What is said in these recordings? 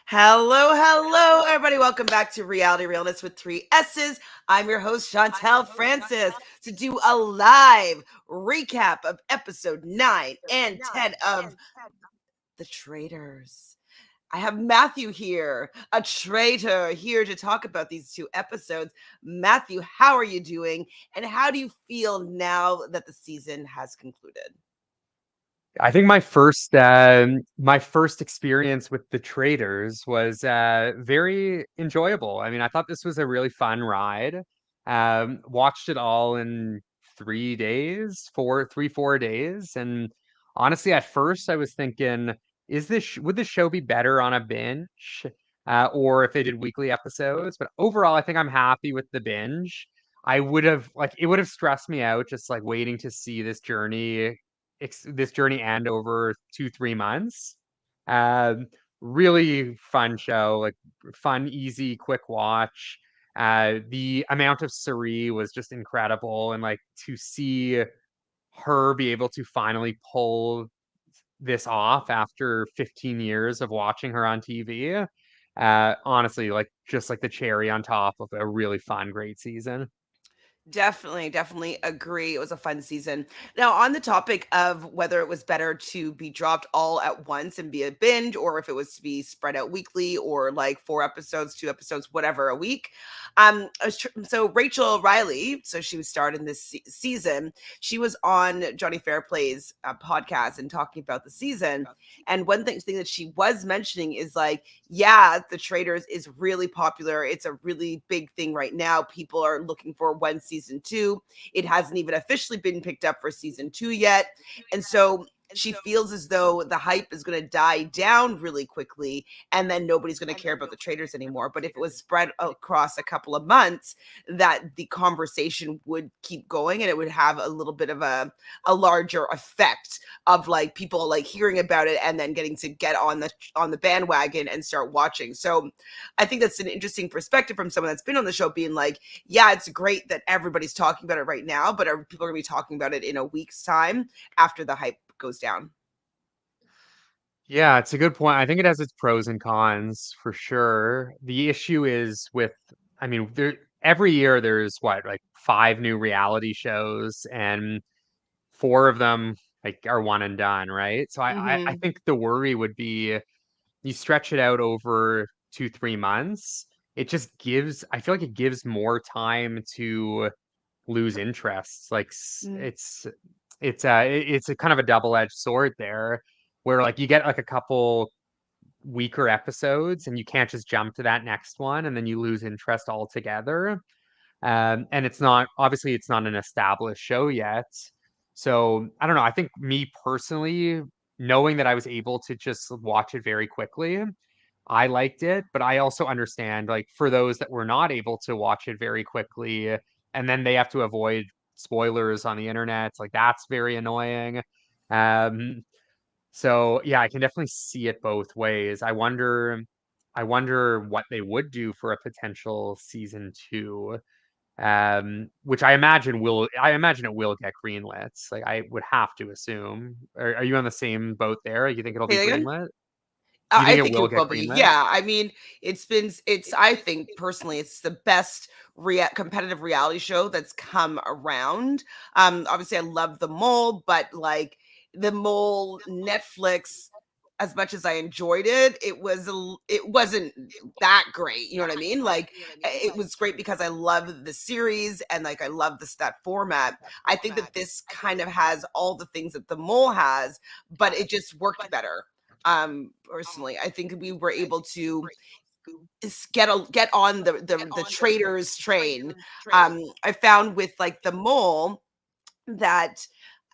Hello, everybody. Welcome back to Reality Realness with three S's. I'm your host, Chantele Francis, to do a live recap of episode 9 and 10 of The Traitors. I have Matthew here, a traitor, here to talk about these two episodes. Matthew, how are you doing? And how do you feel now that the season has concluded? I think my first experience with the Traitors was very enjoyable. I mean, I thought this was a really fun ride. Watched it all in 3 days, 4 days, and honestly, at first I was thinking, would this show be better on a binge, or if they did weekly episodes? But overall, I think I'm happy with the binge. I would have it would have stressed me out just like waiting to see this journey end over 2 3 months. Um, Really fun show, like fun, easy, quick watch. The amount of Suri was just incredible, and like to see her be able to finally pull this off after 15 years of watching her on TV. Honestly, like just like the cherry on top of a really fun, great season. Definitely agree. It was a fun season. Now, on the topic of whether it was better to be dropped all at once and be a binge, or if it was to be spread out weekly, or like 4 episodes, 2 episodes, whatever a week. So Rachel Riley, so she was starred in this season. She was on Johnny Fairplay's podcast and talking about the season. And one thing that she was mentioning is like, yeah, The Traitors is really popular. It's a really big thing right now. People are looking for one season two. It hasn't even officially been picked up for season two yet. And so she feels as though the hype is going to die down really quickly and then nobody's going to care about the Traitors anymore. But if it was spread across a couple of months, that the conversation would keep going and it would have a little bit of a larger effect of like people like hearing about it and then getting to get on the bandwagon and start watching. So I think that's an interesting perspective from someone that's been on the show, being like, yeah, it's great that everybody's talking about it right now, but are people going to be talking about it in a week's time after the hype goes down? Yeah, it's a good point. I think it has its pros and cons for sure. The issue is with, I mean, every year there's what, like five new reality shows, and four of them like are one and done, right? So I Mm-hmm. think the worry would be you stretch it out over 2 3 months. It just gives, I feel like it gives more time to lose interest. Like it's a kind of a double-edged sword there, where like you get like a couple weaker episodes and you can't just jump to that next one and then you lose interest altogether. And it's not an established show yet. So I don't know. I think me personally, knowing that I was able to just watch it very quickly, I liked it, but I also understand like for those that were not able to watch it very quickly and then they have to avoid spoilers on the internet, like that's very annoying. Um, so yeah, I can definitely see it both ways. I wonder what they would do for a potential season two, which I imagine it will get greenlit. Like I would have to assume. Are you on the same boat there? You think it'll Say be that again. greenlit? You I think it think will it get will be. greenlit? Yeah. I mean, I think personally, it's the best competitive reality show that's come around. Obviously, I love The Mole, but like The Mole Netflix, as much as I enjoyed it, it wasn't that great. You know what I mean? Like it was great because I love the series and like I love that format. I think that this kind of has all the things that The Mole has, but it just worked better. Personally, I think we were able to get on the Traitors train. I found with like The Mole that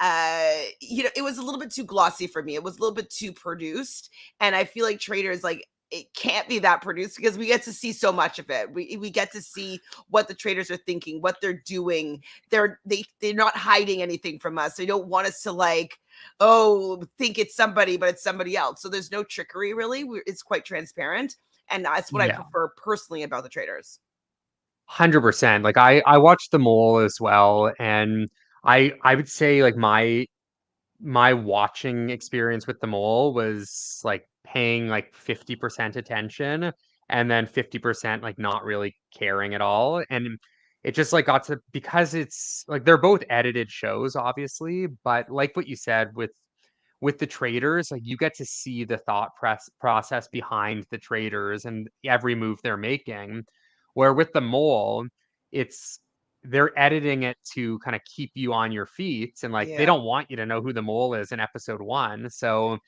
it was a little bit too glossy for me. It was a little bit too produced, and I feel like Traitors, like, it can't be that produced because we get to see so much of it. We get to see what the Traitors are thinking, what they're doing. They're not hiding anything from us. They don't want us to like, oh, think it's somebody, but it's somebody else. So there's no trickery really. It's quite transparent, and that's what I Yeah, prefer personally about the Traitors. 100%. I watched The Mole as well, and I would say like my watching experience with the mole was like paying like 50% attention and then 50% like not really caring at all. And it just like got to, because it's like they're both edited shows, obviously, but like what you said with the traders, like you get to see the process behind the traders and every move they're making. Where with the mole, it's they're editing it to kind of keep you on your feet, and like they Yeah. don't want you to know who the mole is in episode one, so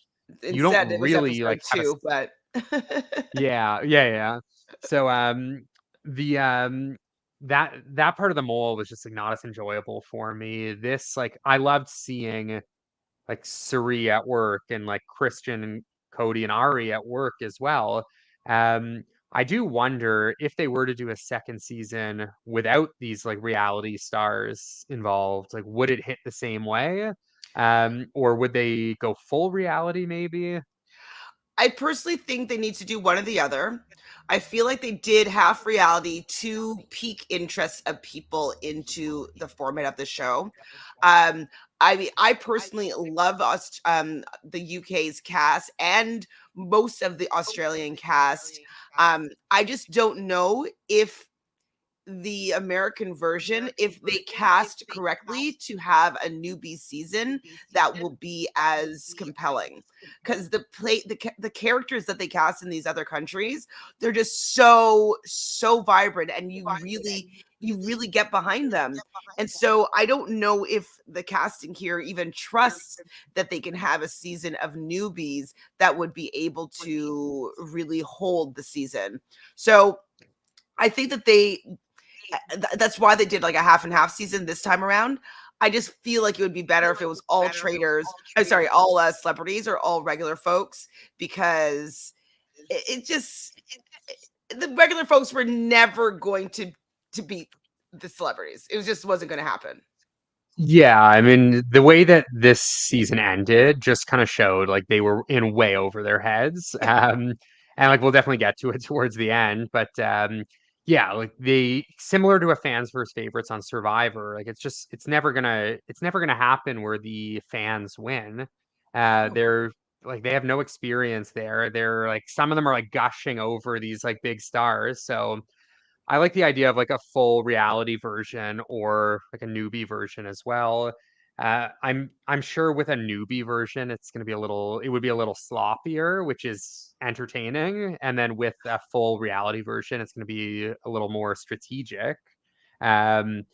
you don't Instead, it was really like episode have a 2, but yeah. So the that part of the mole was just like not as enjoyable for me. This like I loved seeing like Suri at work and like Christian and Cody and Ari at work as well. Um, I do wonder if they were to do a second season without these like reality stars involved, like would it hit the same way? Or would they go full reality maybe? I personally think they need to do one or the other. I feel like they did half reality to pique interest of people into the format of the show. Um, I mean, I personally love the UK's cast and most of the Australian cast. I just don't know if the American version, if they cast correctly to have a newbie season, that will be as compelling. Because the characters that they cast in these other countries, they're just so vibrant, and you really get behind them. And so I don't know if the casting here even trusts that they can have a season of newbies that would be able to really hold the season. So I think that that's why they did like a half and half season this time around. I just feel like it would be better if it was all traders. I'm sorry, all celebrities or all regular folks, because it just the regular folks were never going to beat the celebrities. It just wasn't going to happen. Yeah, I mean, the way that this season ended just kind of showed like they were in way over their heads. And like we'll definitely get to it towards the end, but yeah, like they similar to a fans versus favorites on Survivor, like it's never gonna happen where the fans win. No. They're like they have no experience there. They're like some of them are like gushing over these like big stars. So I like the idea of like a full reality version or like a newbie version as well. I'm sure with a newbie version, it would be a little sloppier, which is entertaining. And then with a full reality version, it's gonna be a little more strategic. Um,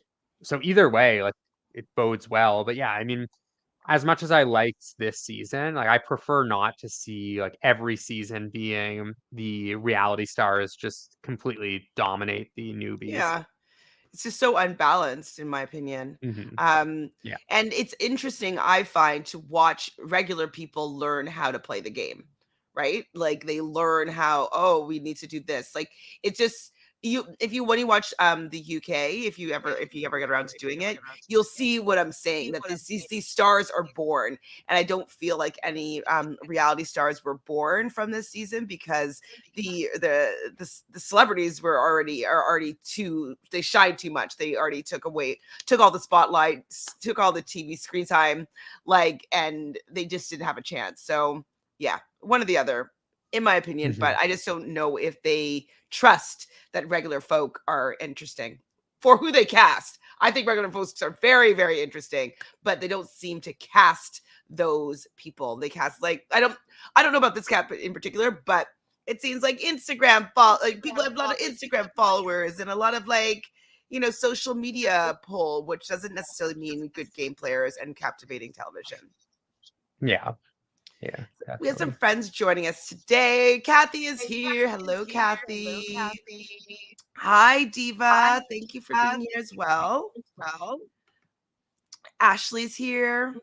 so either way, like it bodes well. But yeah, I mean, as much as I liked this season, like I prefer not to see like every season being the reality stars just completely dominate the newbies. Yeah. It's just so unbalanced in my opinion. Hmm. Um, Yeah. and it's interesting, I find, to watch regular people learn how to play the game, right? Like they learn how, oh, we need to do this. Like it just you if you when you watch the UK, if you ever get around to doing it, you'll see what I'm saying, that these stars are born. And I don't feel like any reality stars were born from this season, because the celebrities are already too, they shine too much. They already took all the spotlight, took all the TV screen time, like, and they just didn't have a chance. So yeah, one or the other, in my opinion. But Hmm. I just don't know if they trust that regular folk are interesting for who they cast. I think regular folks are very, very interesting, but they don't seem to cast those people. They cast, like, I don't know about this cat in particular, but it seems like like people have a lot of Instagram followers and a lot of, like, social media pull, which doesn't necessarily mean good game players and captivating television. Yeah. Yeah. We have some Definitely. friends joining us today. Kathy is here. Hello, Kathy. Hi, Diva. Thank you for being here as well. Ashley's here.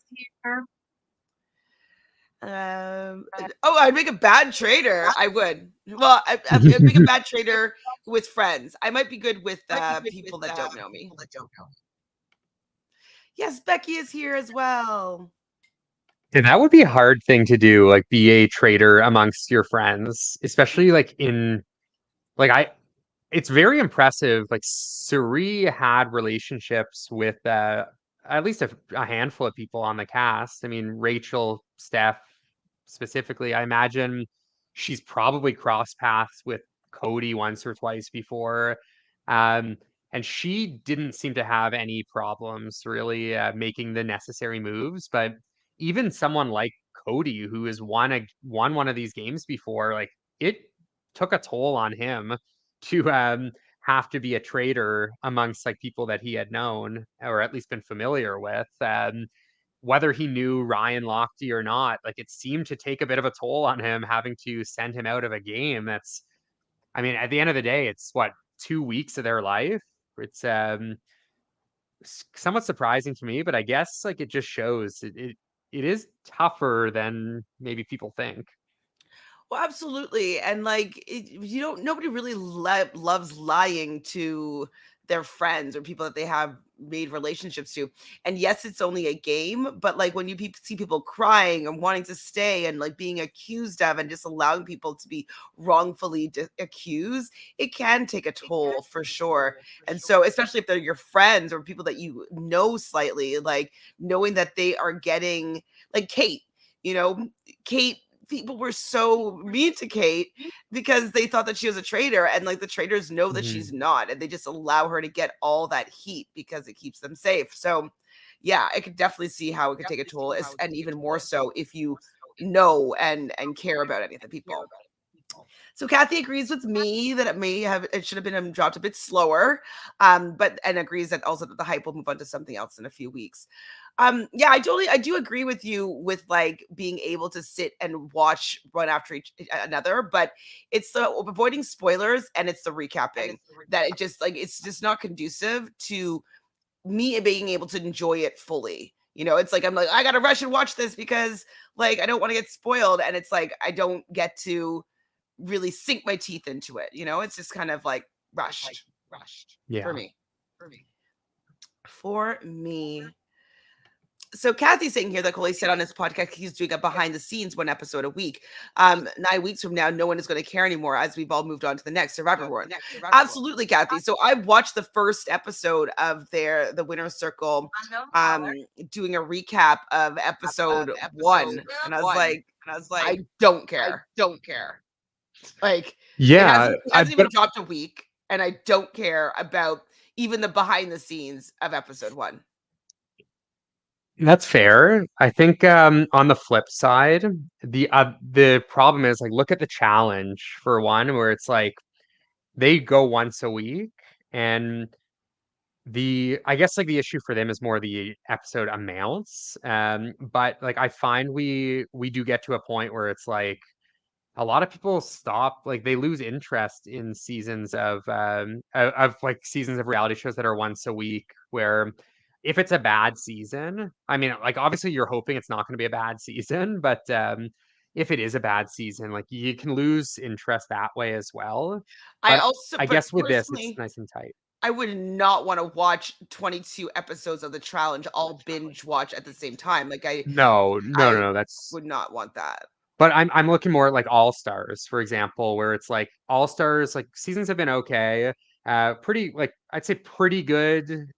Oh, I'd make a bad trader. I would. Well, I'd make a bad trader with friends. I might be good with people that don't know me. Yes, Becky is here as well. And that would be a hard thing to do, like be a trader amongst your friends, especially like in like it's very impressive. Like Suri had relationships with at least a handful of people on the cast. I mean, Rachel, Steph specifically, I imagine she's probably crossed paths with Cody once or twice before. Um, and she didn't seem to have any problems really making the necessary moves. But even someone like Cody, who has won one of these games before, like it took a toll on him to have to be a traitor amongst like people that he had known or at least been familiar with. Whether he knew Ryan Lochte or not, like it seemed to take a bit of a toll on him having to send him out of a game. That's, I mean, at the end of the day, it's what, 2 weeks of their life. It's somewhat surprising to me, but I guess like it just shows it is tougher than maybe people think. Well, absolutely, and, like, you don't nobody really loves lying to their friends or people that they have made relationships to, and yes, it's only a game, but, like, when you see people crying and wanting to stay and, like, being accused of and just allowing people to be wrongfully accused, it can take a toll for sure, and so especially if they're your friends or people that you know slightly, like, knowing that they are getting like Kate, you know, Kate people were so mean to Kate because they thought that she was a traitor, and like the traitors know that she's Mhm. not, and they just allow her to get all that heat because it keeps them safe. So, yeah, I could definitely see how it could take a toll, and even more so if you know and care about any of the people. So Kathy agrees with me that it should have been dropped a bit slower, but and agrees that also that the hype will move on to something else in a few weeks. Yeah, I do agree with you with like being able to sit and watch one after each another, but it's the avoiding spoilers and it's the recapping that it just like it's just not conducive to me being able to enjoy it fully. You know, it's like I'm like I gotta rush and watch this because like I don't want to get spoiled, and it's like I don't get to really sink my teeth into it. You know, it's just kind of like rushed for Yeah. me. For me, so Kathy's saying here that Coley said on his podcast he's doing a behind the scenes 1 episode a week. 9 weeks from now, no one is going to care anymore as we've all moved on to the next Survivor one. Absolutely, Kathy. So I watched the first episode of the winner's circle, doing a recap of episode one, and I was like, I don't care. Like Yeah, it I hasn't but even dropped a week, and I don't care about even the behind the scenes of episode one. that's fair. I think on the flip side, the problem is like look at the challenge for one, where it's like they go once a week, and the I guess like the issue for them is more the episode amounts. But like I find we do get to a point where it's like a lot of people stop, like they lose interest in seasons of like seasons of reality shows that are once a week, where if it's a bad season, I mean, like obviously you're hoping it's not going to be a bad season, but if it is a bad season, like you can lose interest that way as well. I But also, I but guess with this, it's personally, nice and tight. I would not want to watch 22 episodes of the challenge all binge watch at the same time. Like No, no, no, I no. That's would not want that. But I'm looking more at like All Stars, for example, where it's like All Stars, like seasons have been okay, pretty like I'd say pretty good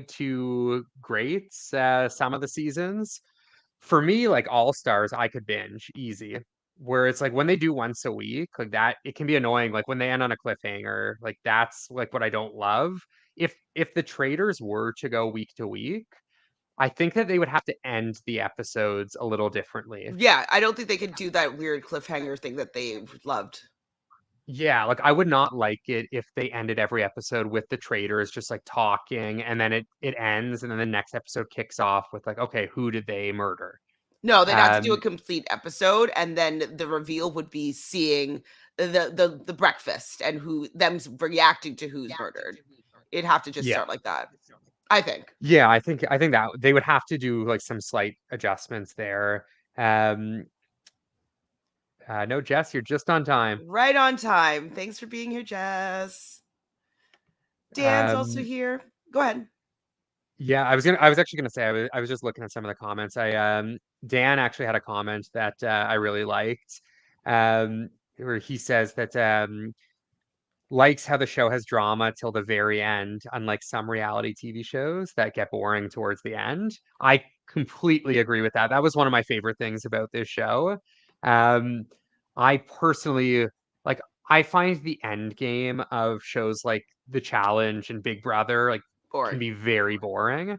to great. Some of the seasons, for me, like All Stars, I could binge easy. Where it's like when they do once a week, like that, it can be annoying. Like when they end on a cliffhanger, like that's like what I don't love. If the traders were to go week to week, I think that they would have to end the episodes a little differently. Yeah, I don't think they could do that weird cliffhanger thing that they loved. Yeah, like I would not like it if they ended every episode with the traders just like talking, and then it ends and then the next episode kicks off with like, okay, who did they murder? No, they'd have to do a Um complete episode, and then the reveal would be seeing the breakfast and who them's reacting to who's murdered. It'd have to just yeah. start like that, I think. Yeah, I think that they would have to do like some slight adjustments there. Um no, Jess, you're just on time. Right on time. Thanks for being here, Jess. Dan's also Um here. Go ahead. yeah, I was actually gonna say I was just looking at some of the comments. I Dan actually had a comment that I really liked. Where he says that likes how the show has drama till the very end, unlike some reality TV shows that get boring towards the end. I completely agree with that. That was one of my favorite things about this show. Um, I personally like I find the end game of shows like The Challenge and Big Brother like can Boring. be very boring.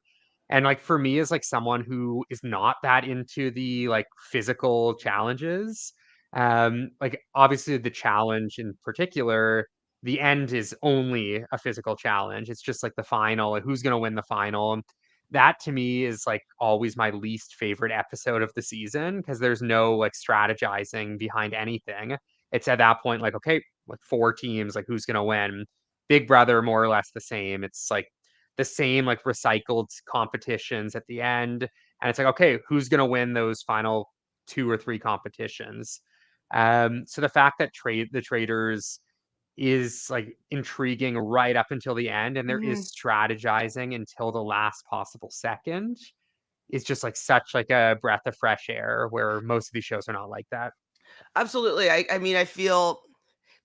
And like for me as like someone who is not that into the like physical challenges, like obviously the challenge in particular the end is only a physical challenge. It's just like the final, like who's going to win the final. That to me is like always my least favorite episode of the season because there's no like strategizing behind anything. It's at that point like, okay, like four teams, like who's going to win? Big Brother, more or less the same. It's like the same like recycled competitions at the end. And it's like, okay, who's going to win those final two or three competitions? So the fact that the traders is like intriguing right up until the end and there is Mhm. strategizing until the last possible second is just like such like a breath of fresh air where most of these shows are not like that. Absolutely. I mean, I feel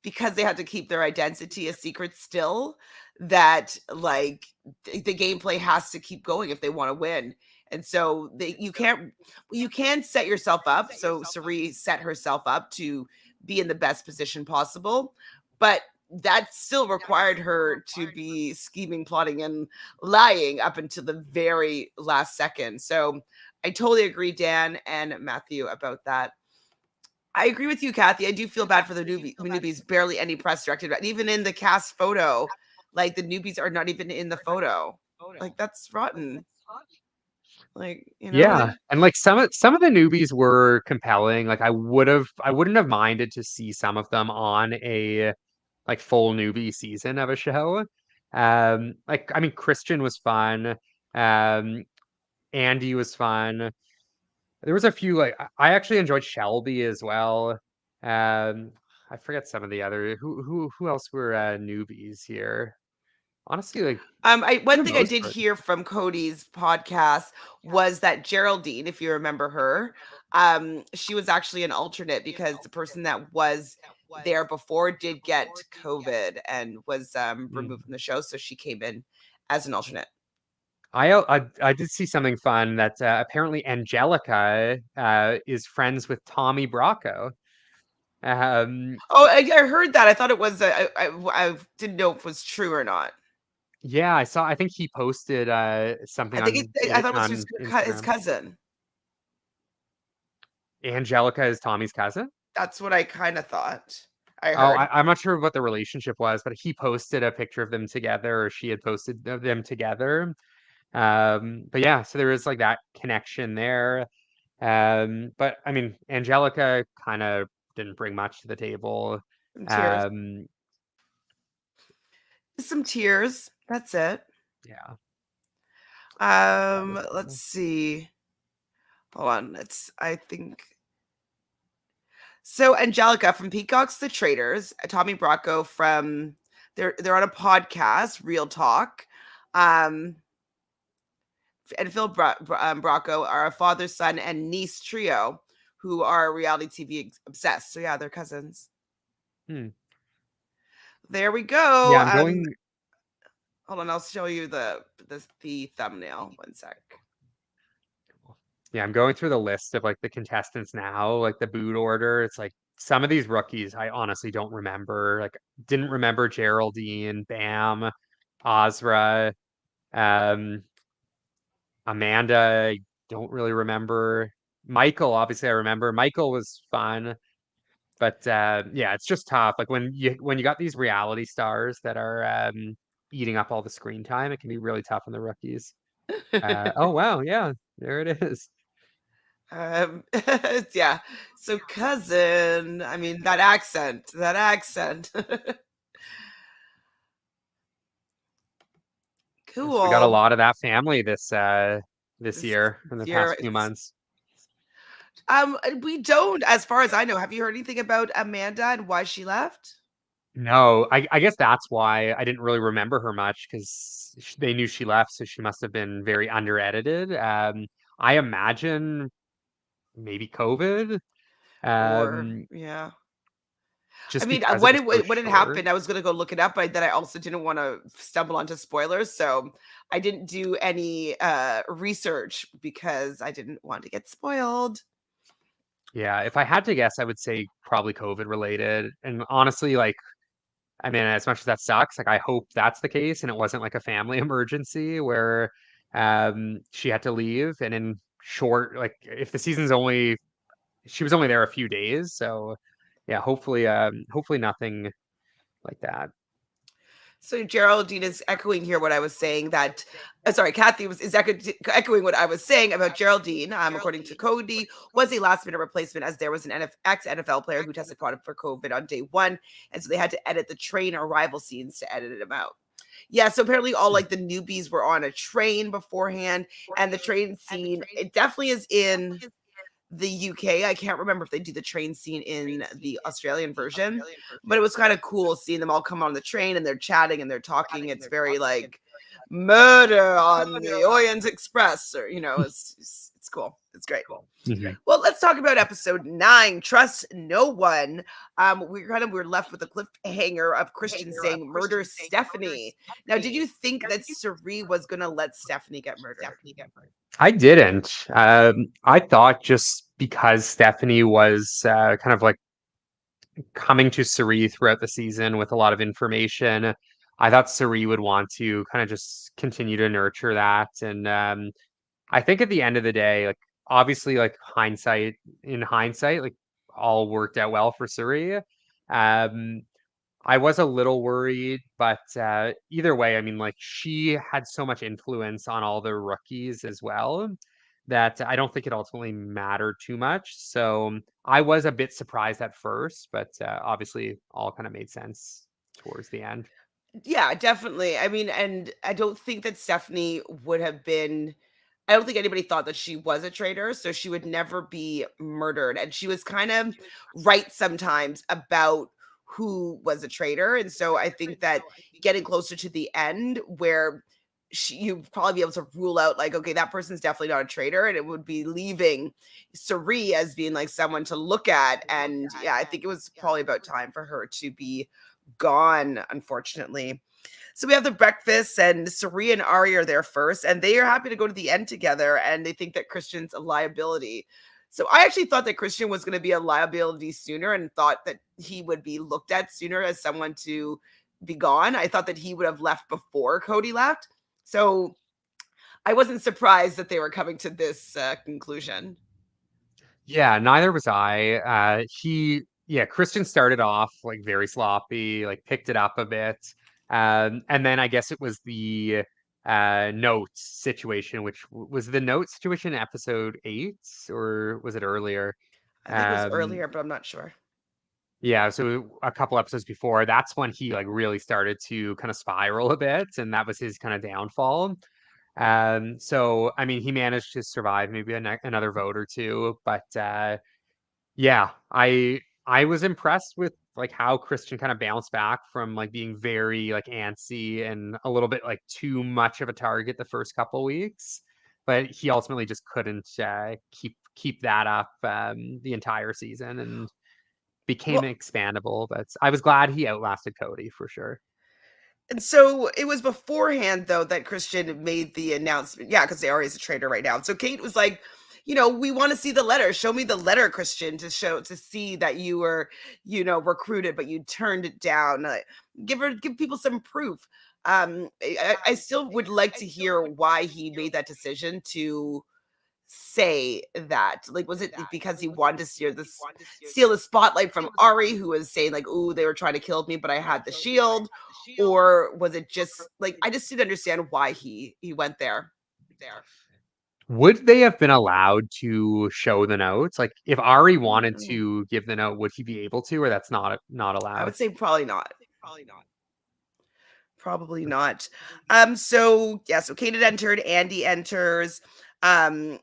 because they have to keep their identity a secret still, that like the gameplay has to keep going if they want to win. And so you can set yourself up. So Sari set herself up to be in the best position possible, but that still required her to be scheming, plotting, and lying up until the very last second. So I totally agree, Dan and Matthew, about that. I agree with you, Kathy. I do feel bad for the newbies. Barely any press directed, and even in the cast photo, like the newbies are not even in the photo. Like that's rotten. Like Yeah. And like some of the newbies were compelling. Like I wouldn't have minded to see some of them on a like full newbie season of a show. Like I mean Christian was fun. Um Andy was fun. There was a few like I actually enjoyed Shelby as well. I forget some of the other who else were newbies here. Honestly, like I for one the thing I most did part. hear from Cody's podcast was that Geraldine, if you remember her, she was actually an alternate because the person that was there before did get COVID and was Hmm. removed from the show, so she came in as an alternate. I did see something fun that apparently Angelica is friends with Tommy Bracco. Um, Oh, I heard that. I thought it was. I didn't know if it was true or not. yeah, I saw. I think he posted something I think I thought it was on his Instagram. cousin. Angelica is Tommy's cousin. That's what I kind of thought. I Oh, heard. I'm not sure what the relationship was, but he posted a picture of them together, or she had posted of them together. But yeah, so there is like that connection there. But I mean, Angelica kind of didn't bring much to the table. Some tears. Um, Some tears. That's it. yeah, that as Let's well. see. Hold on. It's I think so. Angelica from Peacocks the Traitors, Tommy Bracco from they're on a podcast, Real Talk. Um, and Bracco are a father, son, and niece trio who are reality TV obsessed. So yeah, they're cousins. Hmm. There we go. Yeah, I'm going. Hold on, I'll show you the thumbnail. One sec. Yeah, I'm going through the list of like the contestants now, like the boot order. It's like some of these rookies I honestly don't remember. Like didn't remember Geraldine, Bam, Ozra, um, Amanda. I don't really remember. Michael, obviously I remember. Michael was fun, but yeah, it's just tough. Like when you got these reality stars that are eating up all the screen time, it can be really tough on the rookies. Oh wow, yeah, there it is. um, yeah. So cousin. I mean that accent. That accent. So we got a Cool. lot of that family this This year in the year, past few months. we don't, as far as I know. Have you heard anything about Amanda and why she left? No, I guess that's why I didn't really remember her much because they knew she left, so she must have been very under edited. I imagine maybe COVID. Or Um, yeah. I just mean, because it when was so when it short. happened, I was gonna go look it up, but then I also didn't want to stumble onto spoilers, so I didn't do any research because I didn't want to get spoiled. Yeah, if I had to guess, I would say probably COVID related. And honestly, like, I mean, as much as that sucks, like I hope that's the case and it wasn't like a family emergency where she had to leave and in short, like if the season's only she was only there a few days, so yeah, hopefully nothing like that. So Geraldine is echoing here what I was saying that, sorry, Kathy is echoing what I was saying about Geraldine. According to Cody, was a last minute replacement as there was an ex NFL player who tested positive for COVID on day one, and so they had to edit the train arrival scenes to edit him out. Yeah, so apparently all like the newbies were on a train beforehand, and the train scene it definitely is in the UK. I can't remember if they do the train scene in the Australian version, but it was kind of cool seeing them all come on the train and they're chatting and they're talking. It's very like murder on the Orient Express, or it's cool. It's great. Mhm. Well, let's talk about episode 9. Trust no one. We're left with a cliffhanger of Christian saying murder Stephanie. Now, did you think that Cerie was gonna let Stephanie get murdered? I didn't. I thought just because Stephanie was kind of like coming to Suri throughout the season with a lot of information, I thought Suri would want to kind of just continue to nurture that. And I think at the end of the day, like obviously, like in hindsight, like all worked out well for Suri. Um, I was a little worried, but either way, I mean, like she had so much influence on all the rookies as well that I don't think it ultimately mattered too much. So I was a bit surprised at first, but obviously all kind of made sense towards the end. Yeah, definitely. I mean, and I don't think that Stephanie would have been I don't think anybody thought that she was a traitor, so she would never be murdered. And she was kind of right sometimes about who was a traitor. And so I think that getting closer to the end where you'd probably be able to rule out like, okay, that person's definitely not a traitor, and it would be leaving Cerie as being like someone to look at. And yeah, I think it was probably about time for her to be gone, unfortunately. So we have the breakfast, and Cerie and Ari are there first, and they are happy to go to the end together, and they think that Christian's a liability. So I actually thought that Christian was going to be a liability sooner, and thought that he would be looked at sooner as someone to be gone. I thought that he would have left before Cody left. So I wasn't surprised that they were coming to this conclusion. Yeah, neither was I. Yeah, Christian started off like very sloppy, like picked it up a bit. And then I guess it was the notes situation, which was the note situation in episode 8, or was it earlier? I think it was Um, earlier, but I'm not sure. yeah, so a couple episodes before, that's when he like really started to kind of spiral a bit, and that was his kind of downfall. So I mean, he managed to survive maybe another vote or two, but yeah, I was impressed with like how Christian kind of bounced back from like being very like antsy and a little bit like too much of a target the first couple weeks, but he ultimately just couldn't keep that up the entire season and became Well, expandable. But I was glad he outlasted Cody for sure. and so it was beforehand, though, that Christian made the announcement. Yeah, because Ari is a traitor right now. So Kate was like, we want to see the letter. Show me the letter, Christian, to see that you were, recruited, but you turned it down. Give people some proof. I still would like to hear why he made that decision to say that. Like, was it because he wanted to steal the spotlight from Ari, who was saying like, "Ooh, they were trying to kill me, but I had the shield," or was it just like I just didn't understand why he went there. Would they have been allowed to show the notes? Like if Ari wanted Mm, to give the note, would he be able to, or that's not I allowed? would say probably not. Probably not. So yeah, so Kate had entered, Andy enters. Um,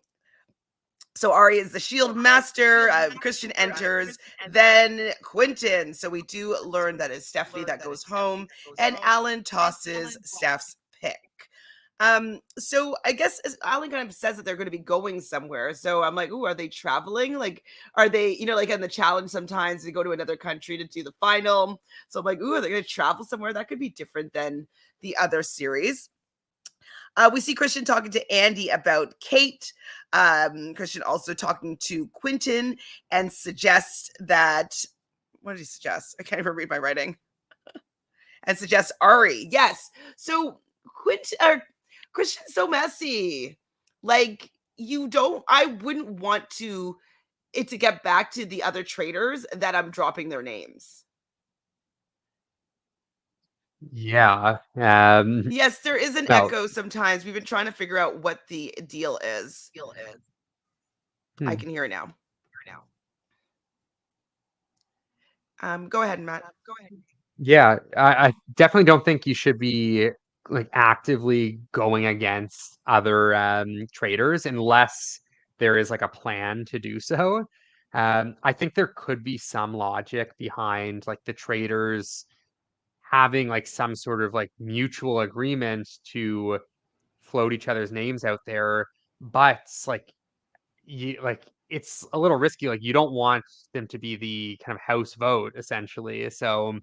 So Ari is the shield master. Christian enters, then Quentin. So we do learn that it's Stephanie that goes home, and Alan tosses Steph's pick. So I guess Alan kind of says that they're going to be going somewhere. So I'm like, ooh, are they traveling? Like, are they, like in the challenge sometimes they go to another country to do the final. So I'm like, ooh, are they going to travel somewhere? That could be different than the other series. We see Christian talking to Andy about Kate. Christian also talking to Quentin and suggests that, what did he suggest? I can't even read my writing. And suggests Ari. Yes. So Christian's so messy. Like, you don't, I wouldn't want it to get back to the other traders that I'm dropping their names. Yeah. Yes, there is an No. echo sometimes. We've been trying to figure out what the deal is. I Hmm. can hear it now. Go ahead, Matt. Yeah, I definitely don't think you should be like actively going against other traders unless there is like a plan to do so. I think there could be some logic behind like the traders having like some sort of like mutual agreement to float each other's names out there, but like it's a little risky. Like you don't want them to be the kind of house vote essentially. So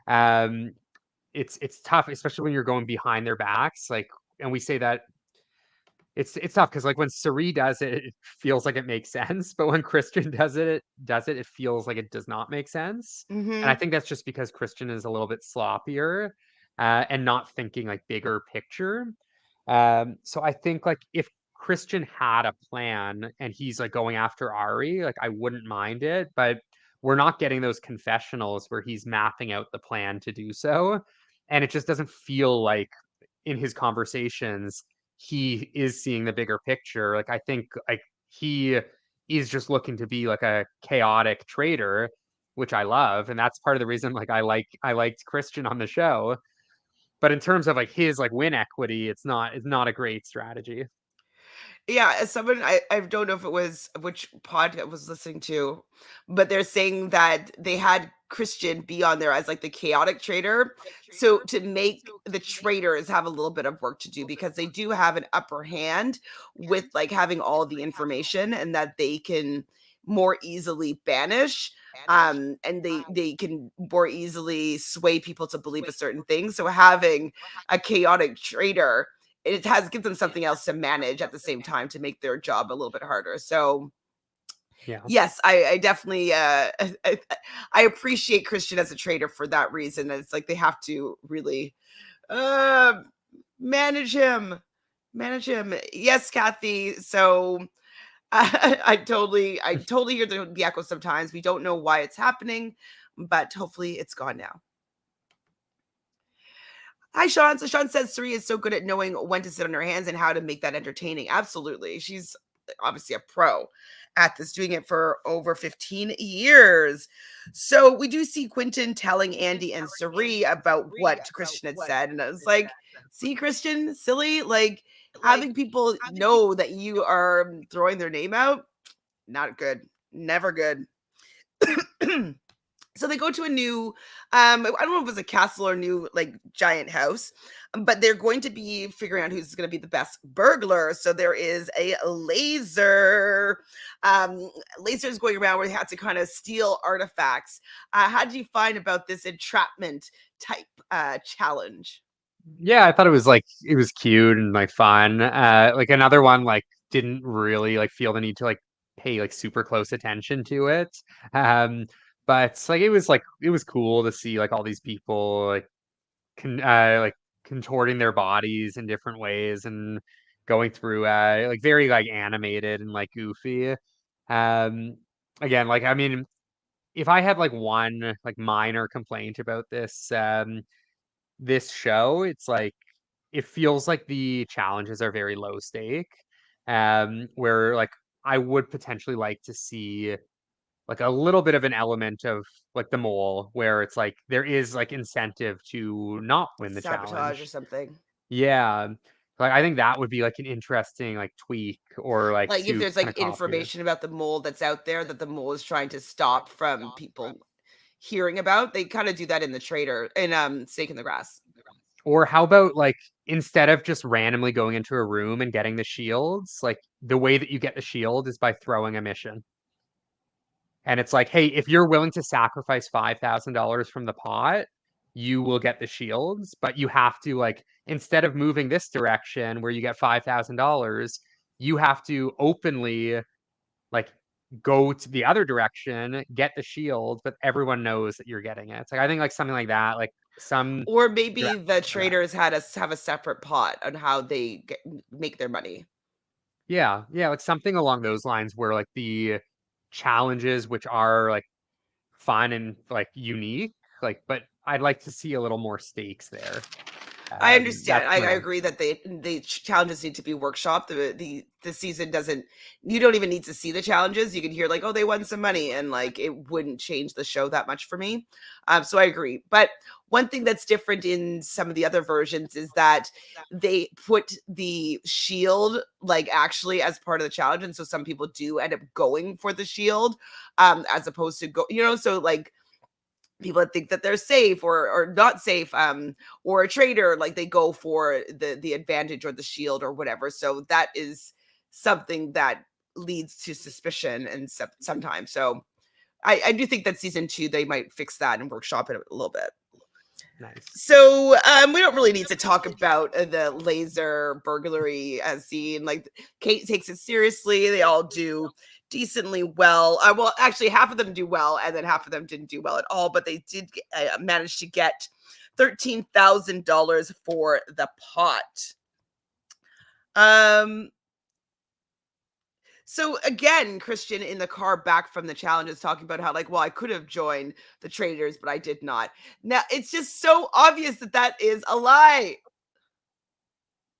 um it's tough, especially when you're going behind their backs. Like, and we say that it's tough because like when Suri does it, it feels like it makes sense, but when Christian does it feels like it does not make sense. And I Mm-hmm. think that's just because Christian is a little bit sloppier and not thinking like bigger picture. So I think like if Christian had a plan and he's like going after Ari, like I wouldn't mind it, but we're not getting those confessionals where he's mapping out the plan to do so. And it just doesn't feel like in his conversations he is seeing the bigger picture. Like I think like he is just looking to be like a chaotic trader, which I love, and that's part of the reason like I liked Christian on the show. But in terms of like his like win equity, it's not a great strategy. Yeah, as someone, I don't know if it was which pod I was listening to, but they're saying that they had Christian be on there as like the chaotic trader. So to make the traders have a little bit of work to do because they do have an upper hand with like having all the information and that they can more easily banish, and they can more easily sway people to believe a certain thing. So having a chaotic trader, it has gives them something else to manage at the same time to make their job a little bit harder. So Yeah. yes, I definitely I appreciate Christian as a trader for that reason. It's like they have to really uh manage him. Manage him. Yes, Kathy. So I totally hear the echo sometimes. We don't know why it's happening, but hopefully it's gone now. Hi, Sean. So Sean says Suri is so good at knowing when to sit on her hands and how to make that entertaining. Absolutely. She's obviously a pro at this, doing it for over 15 years. So we do see Quentin telling Andy and Suri about what Christian had said. And I was like, see, Christian, silly, like having people know that you are throwing their name out, not good. Never good. So they go to a new, I don't know if it was a castle or new like giant house, but they're going to be figuring out who's going to be the best burglar. So there is a laser, lasers going around where they had to kind of steal artifacts. How did you find about this entrapment type challenge? Yeah, I thought it was cute and like fun. Like another one like didn't really like feel the need to like pay like super close attention to it. Um, but like it was cool to see like all these people like contorting their bodies in different ways and going through like very like animated and like goofy. Um, again, like I mean, if I had like one like minor complaint about this show, it's like it feels like the challenges are very low stake. Where like I would potentially like to see like a little bit of an element of like the mole where it's like there is like incentive to not win the Sabotage or challenge. something. Yeah. Like I think that would be like an interesting like tweak or like Like if to there's kind like of copy. information about the mole that's out there that the mole is trying to stop from people hearing about, they kind of do that in the trader in Snake in the Grass. Or how about like instead of just randomly going into a room and getting the shields, like the way that you get the shield is by throwing a mission. And it's like, hey, if you're willing to sacrifice $5,000 from the pot, you will get the shields, but you have to like instead of moving this direction where you get $5,000, you have to openly like go to the other direction, get the shield, but everyone knows that you're getting it. It's like I think like something like that, like some Or maybe the direction like that. traders had us have a separate pot on how they make their money. Yeah, yeah, like something along those lines where like the challenges which are like fun and like unique, like but I'd like to see a little more stakes there. I understand. That's I my agree that the challenges need to be workshopped. The season doesn't. You don't even need to see the challenges. You can hear like, oh, they won some money, and like it wouldn't change the show that much for me. So I agree. But one thing that's different in some of the other versions is that they put the shield like actually as part of the challenge, and so some people do end up going for the shield, as opposed to go. So like people that think that they're safe or not safe, or a traitor, like they go for the advantage or the shield or whatever. So that is something that leads to suspicion and sometimes. So I do think that season 2 they might fix that and workshop it a little bit. nice. So we don't really need to talk about the laser burglary scene. Like Kate takes it seriously. They all do decently well. Well, actually, half of them do well, and then half of them didn't do well at all. But they did manage to get $13,000 for the pot. Um, so again, Christian in the car back from the challenge is talking about how like, well, I could have joined the traders, but I did not. Now it's just so obvious that that is a lie.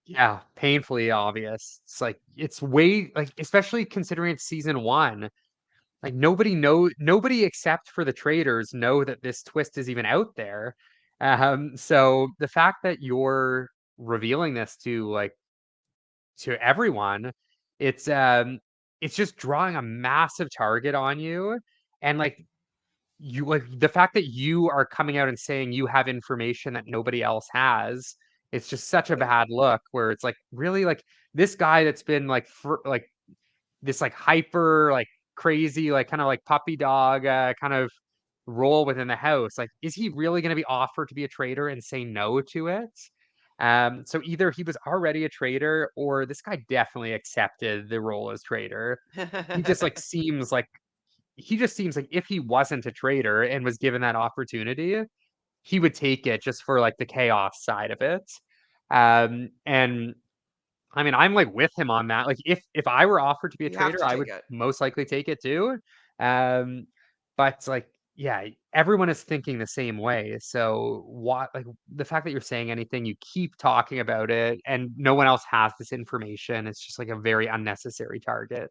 Yeah, painfully obvious. It's like it's way like especially considering it's season one. Like nobody except for the traders know that this twist is even out there. So the fact that you're revealing this to everyone, it's um it's just drawing a massive target on you. And like you like the fact that you are coming out and saying you have information that nobody else has, it's just such a bad look where it's like really like this guy that's been like for like this like hyper like crazy like kind of like puppy dog kind of role within the house, like is he really going to be offered to be a traitor and say no to it? So either he was already a traitor or this guy definitely accepted the role as traitor. he just like seems like he just seems like if he wasn't a traitor and was given that opportunity, he would take it just for like the chaos side of it. And I mean, I'm like with him on that. Like if I were offered to be a You have traitor, to I take would it. most likely take it too. Um, but like, yeah, everyone is thinking the same way. So what like the fact that you're saying anything, you keep talking about it, and no one else has this information, it's just like a very unnecessary target.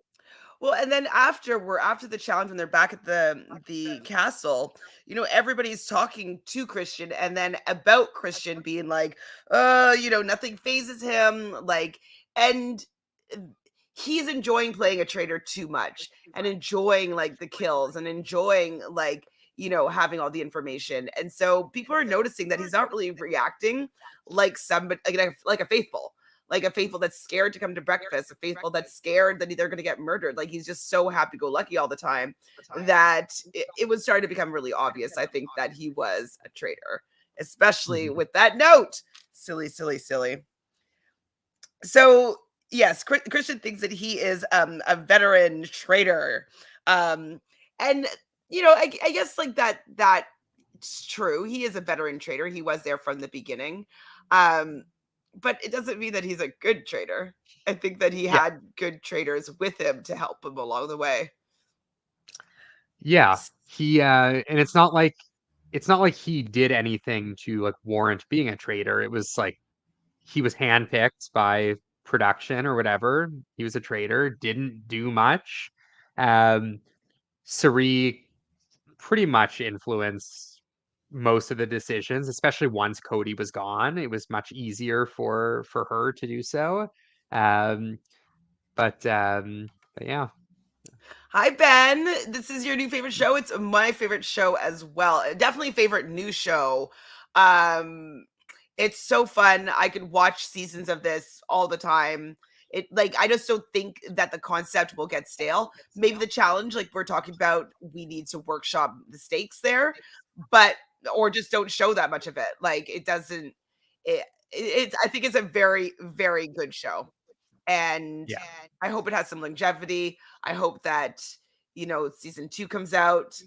Well, and then after the challenge when they're back at the castle, everybody's talking to Christian and then about Christian being like, nothing phases him, like, and uh, he's enjoying playing a traitor too much and enjoying like the kills and enjoying like, having all the information. And so people are noticing that he's not really reacting like somebody like a faithful, that's scared to come to breakfast, a faithful that's scared that they're going to get murdered. Like he's just so happy go lucky all the time that it was starting to become really obvious, I think, that he was a traitor, especially Mhm. with that note. Silly, silly, silly. So, yes, Christian thinks that he is a veteran traitor. Um, and, I guess like that's true. He is a veteran trader. He was there from the beginning. Um, but it doesn't mean that he's a good trader. I think that he Yeah, had good traders with him to help him along the way. yeah. He and it's not like he did anything to like warrant being a traitor. It was like he was handpicked by production or whatever. He was a traitor, didn't do much. Um, Suri pretty much influenced most of the decisions, especially once Cody was gone. It was much easier for her to do so. Um, but yeah, Hi, Ben. This is your new favorite show. It's my favorite show as well. Definitely favorite new show. Um, It's so fun. I could watch seasons of this all the time. It like I just don't think that the concept will get stale. Maybe the challenge, like we're talking about, we need to workshop the stakes there, but or just don't show that much of it. Like it doesn't. It's. I think it's a very very good show, and Yeah. I hope it has some longevity. I hope that season two comes out.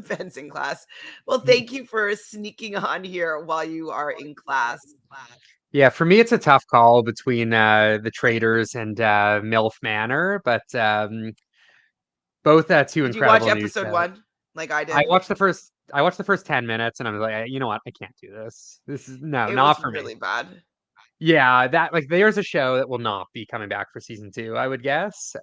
Ben's in class. Well, thank you for sneaking on here while you are in class. Yeah, for me, it's a tough call between the Traitors and MILF Manor, but both two Did you watch incredible new episode shows. one like I did? I watched the first 10 minutes and I was like, you know what? I can't do this. This is no, It was not for me. really bad. Yeah, that like there's a show that will not be coming back for season two, I would guess.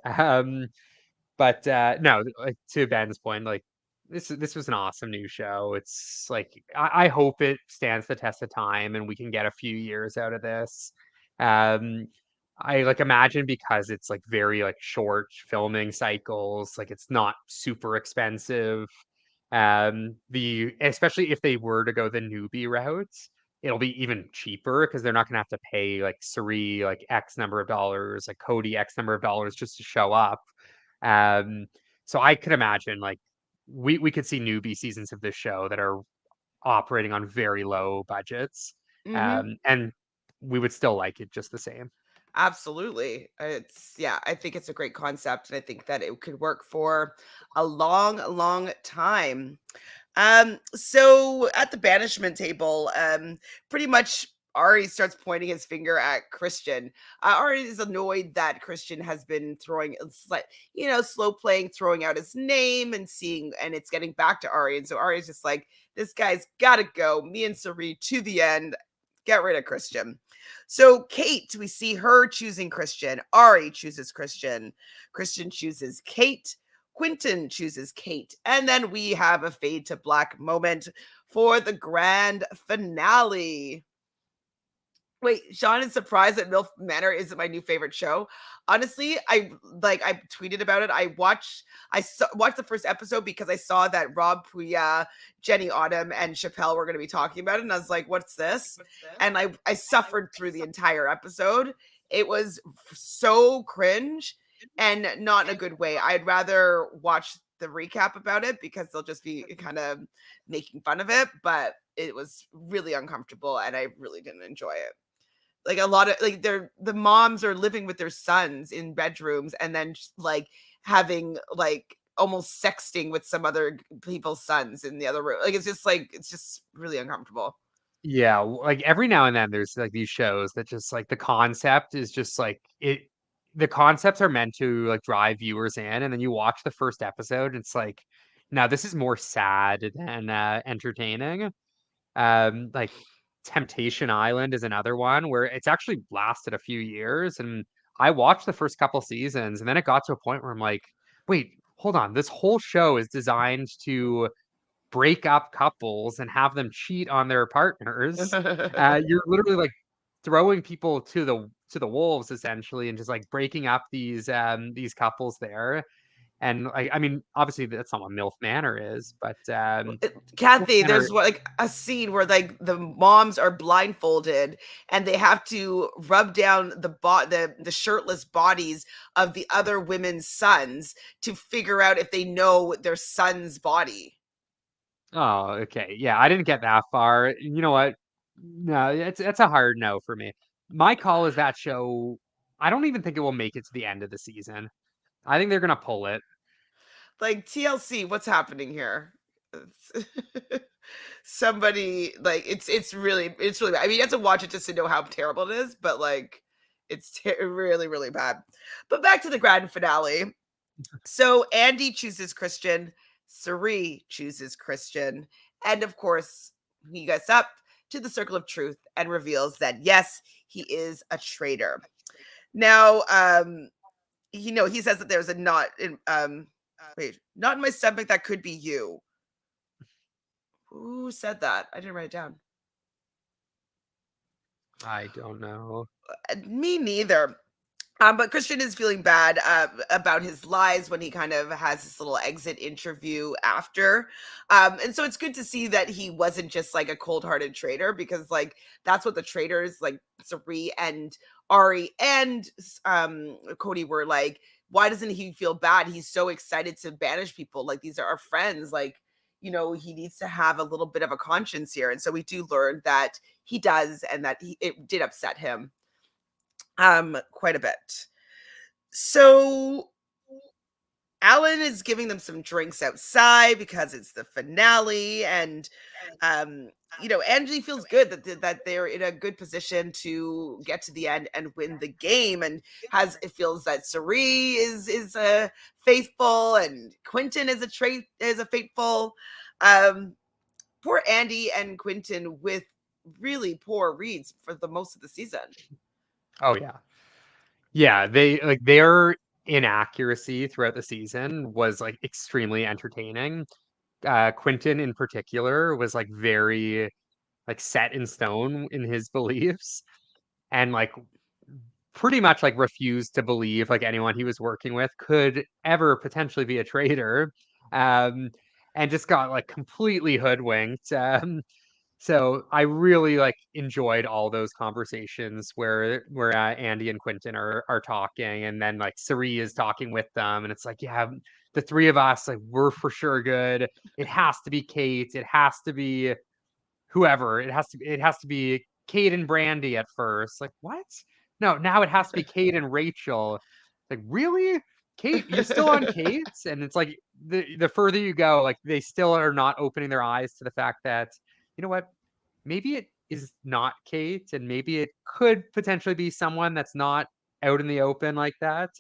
But no, like to Ben's point, like this was an awesome new show. It's like I hope it stands the test of time and we can get a few years out of this. Um, I like imagine because it's like very like short filming cycles, like it's not super expensive. The especially if they were to go the newbie route, it'll be even cheaper because they're not gonna have to pay like Suri like X number of dollars, like Cody X number of dollars just to show up. Um, so I could imagine like we could see newbie seasons of this show that are operating on very low budgets. Mhm. And we would still like it just the same. Absolutely. Yeah, I think it's a great concept and I think that it could work for a long, long time. So at the banishment table, pretty much Ari starts pointing his finger at Christian. Ari is annoyed that Christian has been throwing, it's like, slow playing, throwing out his name and seeing, and it's getting back to Ari. And so Ari is just like, this guy's got to go. Me and Sari to the end. Get rid of Christian. So Kate, we see her choosing Christian. Ari chooses Christian. Christian chooses Kate. Quentin chooses Kate. And then we have a fade to black moment for the grand finale. Wait, Sean is surprised that MILF Manor isn't my new favorite show. Honestly, I tweeted about it. Watched the first episode because I saw that Rob Puya, Jenny Autumn, and Chappelle were going to be talking about it, and I was like, "What's this?" And I suffered through the entire episode. It was so cringe, and not in a good way. I'd rather watch the recap about it because they'll just be kind of making fun of it, but it was really uncomfortable, and I really didn't enjoy it. Like a lot of like the moms are living with their sons in bedrooms and then like having like almost sexting with some other people's sons in the other room. Like it's just really uncomfortable. Yeah, like every now and then there's like these shows that just like the concept is just like it the concepts are meant to like drive viewers in and then you watch the first episode and it's like now this is more sad than entertaining. Like Temptation Island is another one where it's actually lasted a few years and I watched the first couple seasons and then it got to a point where I'm like, wait, hold on, this whole show is designed to break up couples and have them cheat on their partners. You're literally like throwing people to the wolves essentially, and just like breaking up these couples there. And I mean, obviously that's not what MILF Manor is, but MILF Kathy, Manor, there's like a scene where like the moms are blindfolded and they have to rub down the shirtless bodies of the other women's sons to figure out if they know their son's body. oh, okay, yeah, I didn't get that far. You know what? No, it's a hard no for me. My call is that show. I don't even think it will make it to the end of the season. I think they're gonna pull it. Like TLC, what's happening here? Somebody like it's really bad. I mean, you have to watch it just to know how terrible it is, but like really really bad. But back to the grand finale. So Andy chooses Christian, Sari chooses Christian, and of course, he gets up to the circle of truth and reveals that yes, he is a traitor. Now, he says that there's a knot in not in my stomach that could be you. Who said that? I didn't write it down. I don't know. Me neither. But Christian is feeling bad about his lies when he kind of has this little exit interview after. And so it's good to see that he wasn't just like a cold hearted traitor, because like that's what the traitors like Sari and Ari and Cody were like. Why doesn't he feel bad? He's so excited to banish people. Like, these are our friends. Like, he needs to have a little bit of a conscience here. And so we do learn that he does, and that it did upset him quite a bit. So Alan is giving them some drinks outside because it's the finale, and um Angie feels good that they're in a good position to get to the end and win the game, and it feels that Sari is faithful, and Quentin is a faithful. um Poor Andy and Quentin with really poor reads for the most of the season. Oh yeah. Yeah, their inaccuracy throughout the season was like extremely entertaining. Quentin in particular was like very like set in stone in his beliefs, and like pretty much like refused to believe like anyone he was working with could ever potentially be a traitor. Um and just got like completely hoodwinked. So I really like enjoyed all those conversations where Andy and Quentin are talking, and then like Sari is talking with them, and it's like, yeah, the three of us, like, we're for sure good. It has to be Kate. It has to be whoever. It has to be Kate and Brandy at first. Like, what? No, now it has to be Kate and Rachel. Like, really? Kate, you're still on Kate? And it's like the further you go, like they still are not opening their eyes to the fact that, you know what? Maybe it is not Kate, and maybe it could potentially be someone that's not out in the open like that.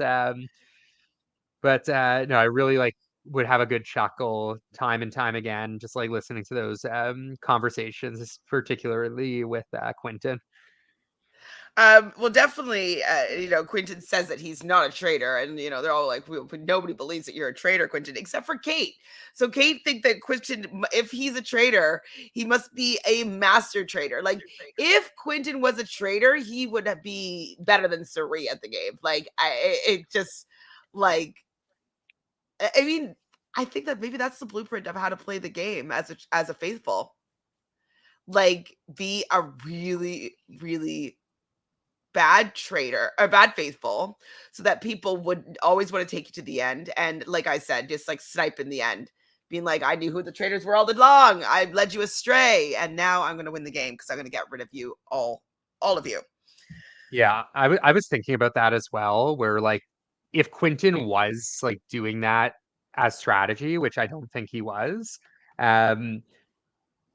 But no, I really like would have a good chuckle time and time again, just like listening to those conversations, particularly with Quentin. Well, definitely, Quentin says that he's not a traitor, and they're all like, nobody believes that you're a traitor, Quentin, except for Kate. So Kate think that Quentin, if he's a traitor, he must be a master traitor. Like, if Quentin was a traitor, he would be better than Sari at the game. Like, it just like, I mean, I think that maybe that's the blueprint of how to play the game as a faithful. Like, be a really, really bad traitor or bad faithful, so that people would always want to take you to the end, and like I said, just like snipe in the end, being like, I knew who the traitors were all along, I led you astray, and now I'm going to win the game because I'm going to get rid of you all of you. Yeah, I was thinking about that as well, where like if Quentin was like doing that as strategy, which I don't think he was, um,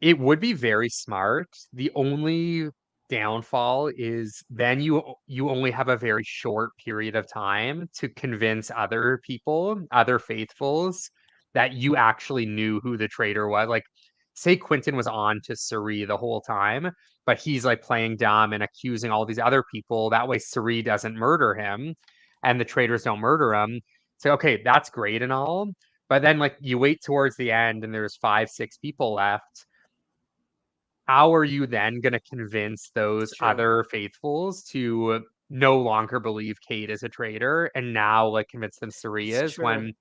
it would be very smart. The only downfall is then you only have a very short period of time to convince other people, other faithfuls, that you actually knew who the traitor was. Like, say Quentin was on to Suri the whole time, but he's like playing dumb and accusing all these other people. That way Suri doesn't murder him and the traitors don't murder him. So okay, that's great and all. But then like you wait towards the end and there's five, six people left. How are you then going to convince It's those true. other faithfuls to no longer believe Kate is a traitor and now like convince them Suri It's is, true. when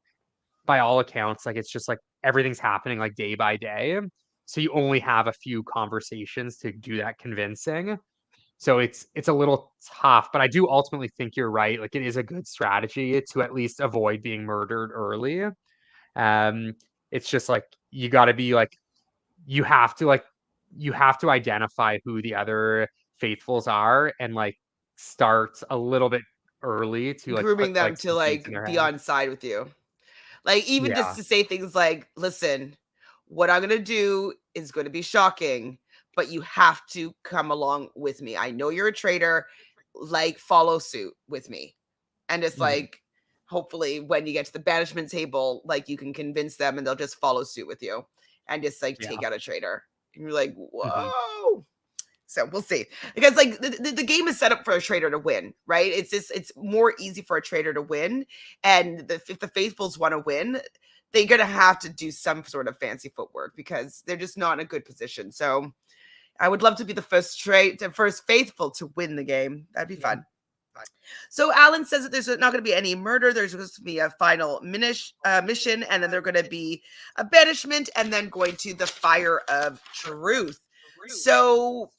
by all accounts like it's just like everything's happening like day by day, so you only have a few conversations to do that convincing. So it's a little tough, but I do ultimately think you're right. Like, it is a good strategy to at least avoid being murdered early. um it's just like you got to be like, you have to like you have to identify who the other faithfuls are and like start a little bit early to like put Grooming them like to some seeds in like their be head. on side with you. Like, even just Yeah. to say things like, listen, what I'm going to do is going to be shocking, but you have to come along with me. I know you're a traitor. Like, follow suit with me. And it's Mhm. like, hopefully, when you get to the banishment table, like, you can convince them and they'll just follow suit with you and just like Yeah. take out a traitor. And you're like, Mhm. whoa. So we'll see, because like the game is set up for a trader to win, right? It's more easy for a trader to win, and if the faithfuls want to win, they're gonna have to do some sort of fancy footwork because they're just not in a good position. So I would love to be the first faithful to win the game. That'd be Yeah. fun. So Alan says that there's not going to be any murder. There's supposed to be a final mission, and then they're going to be a banishment, and then going to the fire of truth. So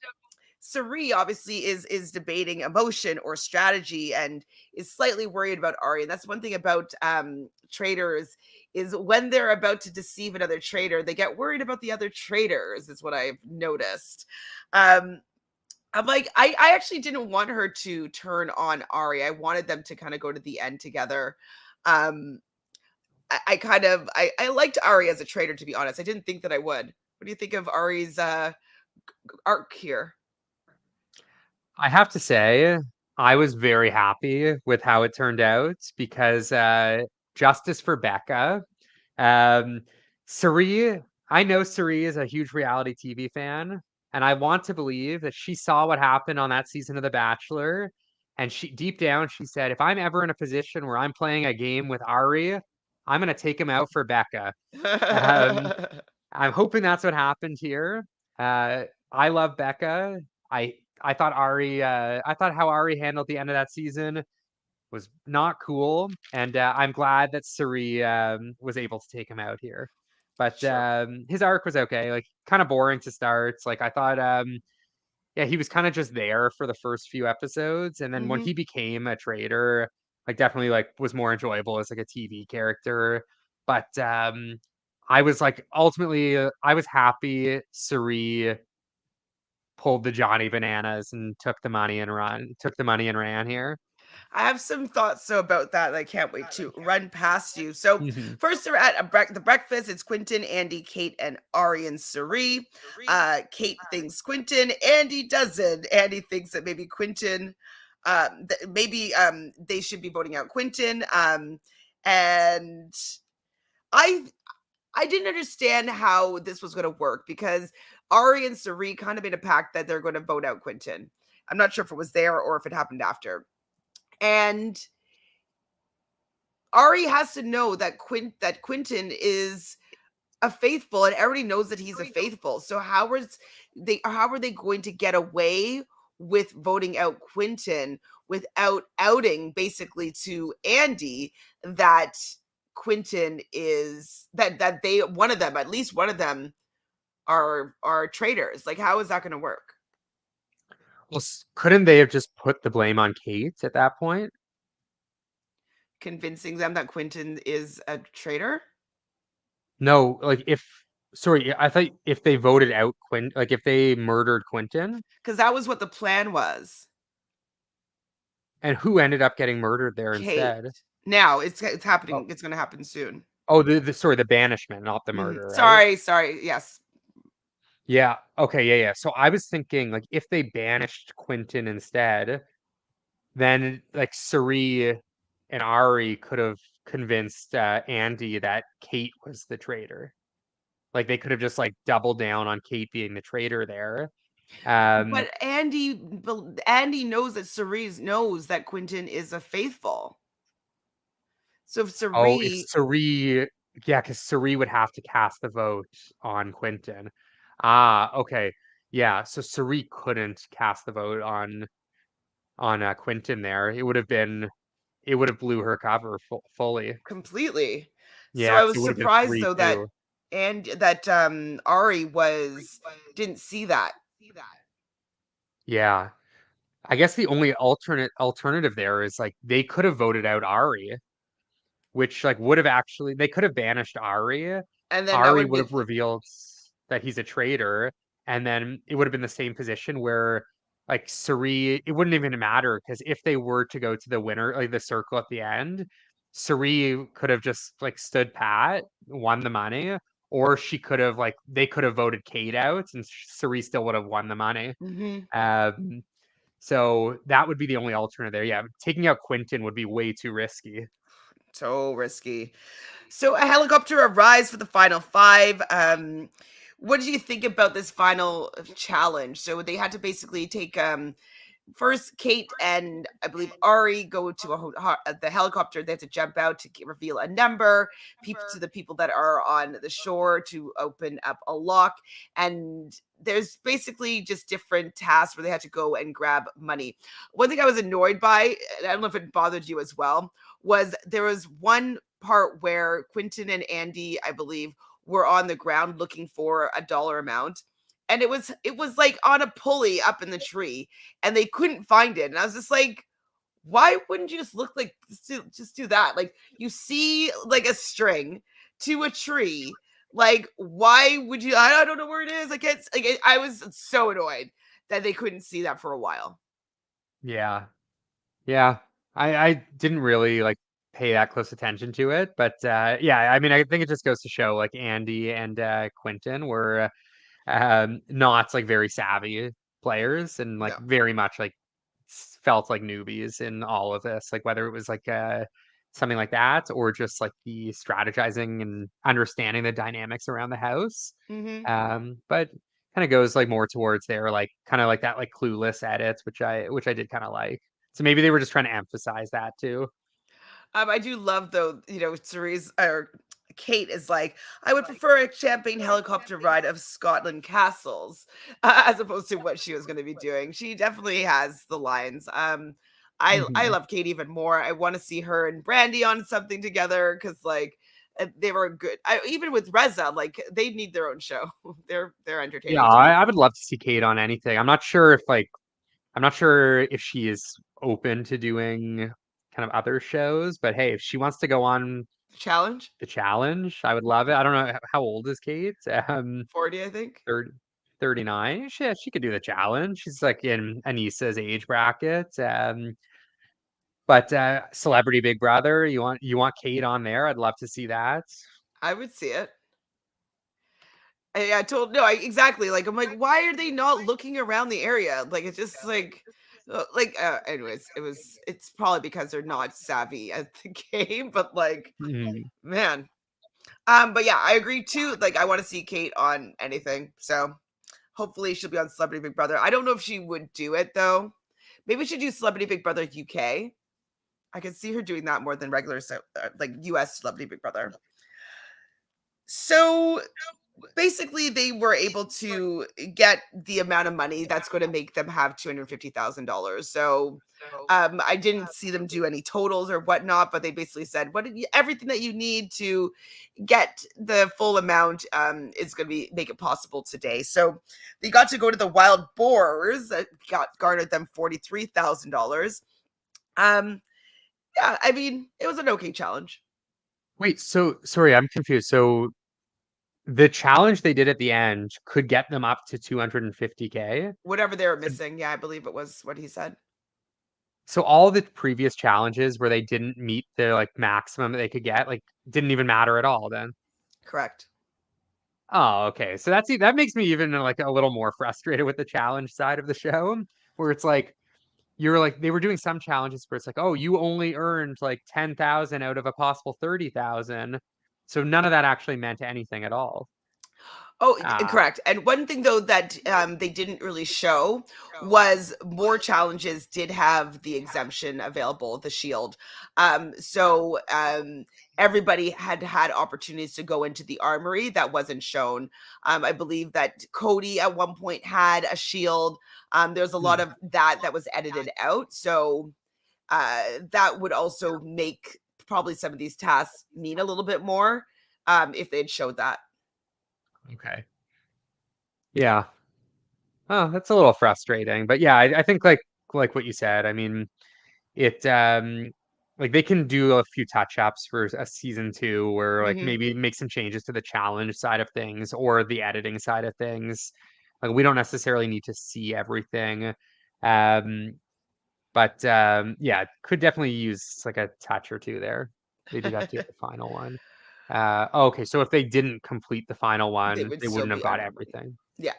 Sari obviously is debating emotion or strategy, and is slightly worried about Ari. And that's one thing about traders, is when they're about to deceive another trader, they get worried about the other traders. Is what I've noticed. Um, I'm like, I actually didn't want her to turn on Ari. I wanted them to kind of go to the end together. Um, I kind of I liked Ari as a trader, to be honest. I didn't think that I would. What do you think of Ari's arc here? I have to say, I was very happy with how it turned out because justice for Becca. Um, Suri, I know Suri is a huge reality TV fan, and I want to believe that she saw what happened on that season of The Bachelor, and she deep down she said, if I'm ever in a position where I'm playing a game with Ari, I'm gonna take him out for Becca. Um, I'm hoping that's what happened here. I love Becca. I I thought I thought how Ari handled the end of that season was not cool, and I'm glad that Suri was able to take him out here. But Sure. his arc was okay, like kind of boring to start. Like I thought, yeah, he was kind of just there for the first few episodes, and then when Hmm. he became a traitor, like definitely like was more enjoyable as like a TV character. But I was like ultimately, I was happy Suri pulled the Johnny Bananas and took the money and ran here. I have some thoughts so about that I can't wait to run past you. So Mhm. first, they're at the breakfast. It's Quentin, Andy, Kate, and Ari and Sari. Kate thinks Quentin. Andy doesn't. Andy thinks that maybe Quentin, maybe they should be voting out Quentin. And I I didn't understand how this was going to work, because Ari and Sari kind of made a pact that they're going to vote out Quentin. I'm not sure if it was there or if it happened after. And Ari has to know that Quentin is a faithful, and everybody knows that he's a faithful. So how are they going to get away with voting out Quentin without outing basically to Andy that Quentin is that they one of them, at least one of them, are traitors? Like, how is that going to work? Well, couldn't they have just put the blame on Kate at that point? Convincing them that Quentin is a traitor? No, like if sorry, I thought if they voted out Quint, like if they murdered Quentin, Because that was what the plan was. and who ended up getting murdered there Kate. instead? Now it's Oh, happening. It's going to happen soon. oh, the sorry, the banishment, not the murder, right? Sorry. Yes. Yeah. Okay. Yeah. Yeah. So I was thinking, like, if they banished Quentin instead, then like Suri and Ari could have convinced Andy that Kate was the traitor. Like they could have just like doubled down on Kate being the traitor there. Um, But Andy knows that Cerise knows that Quentin is a faithful. So if Oh, if Cerise, Suri, yeah, because Suri would have to cast the vote on Quentin. Ah, okay. Yeah, so Suri couldn't cast the vote on Quentin there. It would have blew her cover fully. completely. So Yeah, I because it was would have been surprised though that 3-2. Ari was didn't see that. Yeah. I guess the only alternative there is like they could have voted out Ari, which like would have actually they could have banished Ari. And then that Ari would would be have revealed that he's a traitor, and then it would have been the same position where like Suri, it wouldn't even matter because if they were to go to the winner, like the circle at the end, Suri could have just like stood pat, won the money, or she could have like they could have voted Kate out, and Suri still would have won the money. mhm, Um, so that would be the only alternate there. Yeah, taking out Quentin would be way too risky. so risky. So a helicopter arrives for the final five. What did you think about this final challenge? So they had to basically take first Kate and I believe Ari go to the helicopter. They have to jump out to reveal a number. People to the people that are on the shore to open up a lock, and there's basically just different tasks where they had to go and grab money. One thing I was annoyed by, and I don't know if it bothered you as well, was there was one part where Quentin and Andy, I believe, were on the ground looking for a dollar amount, and it was like on a pulley up in the tree, and they couldn't find it. And I was just like, why wouldn't you just look like just do that? Like, you see like a string to a tree. Like, why would you? I don't know where it is. Like, it's like I was so annoyed that they couldn't see that for a while. Yeah. Yeah. I didn't really like pay that close attention to it, but yeah, I mean I think it just goes to show like Andy and Quentin were not like very savvy players and like No. very much like felt like newbies in all of this, like whether it was like something like that or just like the strategizing and understanding the dynamics around the house. Mm-hmm. But kind of goes like more towards their like kind of like that like clueless edits, which I did kind of like. So maybe they were just trying to emphasize that too. I do love though, Cerise or Kate is like, I would prefer a champagne helicopter ride of Scotland castles, as opposed to what she was going to be doing. She definitely has the lines. I Mhm. love Kate even more. I want to see her and Brandy on something together because like they were good. Even with Reza, like they need their own show. They're Yeah, entertaining to I, me. I would love to see Kate on anything. I'm not sure if she is open to doing kind of other shows, but hey, if she wants to go on Challenge the challenge, I would love it. I don't know how old is Kate? 40, I think. 30, 39. She could do the challenge. She's like in Anissa's age bracket. But Celebrity Big Brother, you want Kate on there? I'd love to see that. I would see it. I told no, exactly. Like I'm like, why are they not looking around the area? Like it's just anyways, it's probably because they're not savvy at the game, but like, Mhm. man. But yeah, I agree too. Like I want to see Kate on anything. So hopefully she'll be on Celebrity Big Brother. I don't know if she would do it though. Maybe we should do Celebrity Big Brother UK. I could see her doing that more than regular like US Celebrity Big Brother. So basically they were able to get the amount of money that's going to make them have $250,000. So I didn't see them do any totals or whatnot, but they basically said everything that you need to get the full amount is going to be make it possible today. So they got to go to the wild boars that got garnered them $43,000. Um, yeah, I mean it was an okay challenge. Wait, so sorry, I'm confused. So the challenge they did at the end could get them up to 250K. Whatever they were So, missing, yeah, I believe it was what he said. so all the previous challenges where they didn't meet the like maximum that they could get, like didn't even matter at all then. Correct. Oh, okay. So that makes me even like a little more frustrated with the challenge side of the show, where it's like you're like they were doing some challenges where it's like, oh, you only earned like 10,000 out of a possible 30,000. So none of that actually meant anything at all. Oh, Uh, correct. And one thing though that they didn't really show was more challenges did have the exemption available, the shield. So everybody had had opportunities to go into the armory that wasn't shown. I believe that Cody at one point had a shield. There's a lot hmm, of that was edited out. So that would also make probably some of these tasks mean a little bit more if they'd showed that. okay. Yeah. Oh, that's a little frustrating. But yeah, I think like what you said, I mean, it like they can do a few touch ups for a season two where like Hmm. maybe make some changes to the challenge side of things or the editing side of things. Like we don't necessarily need to see everything. Um, but yeah, could definitely use like a touch or two there. They do that to the final one. Okay, so if they didn't complete the final They one, would they still wouldn't have be got under money. everything. Yeah,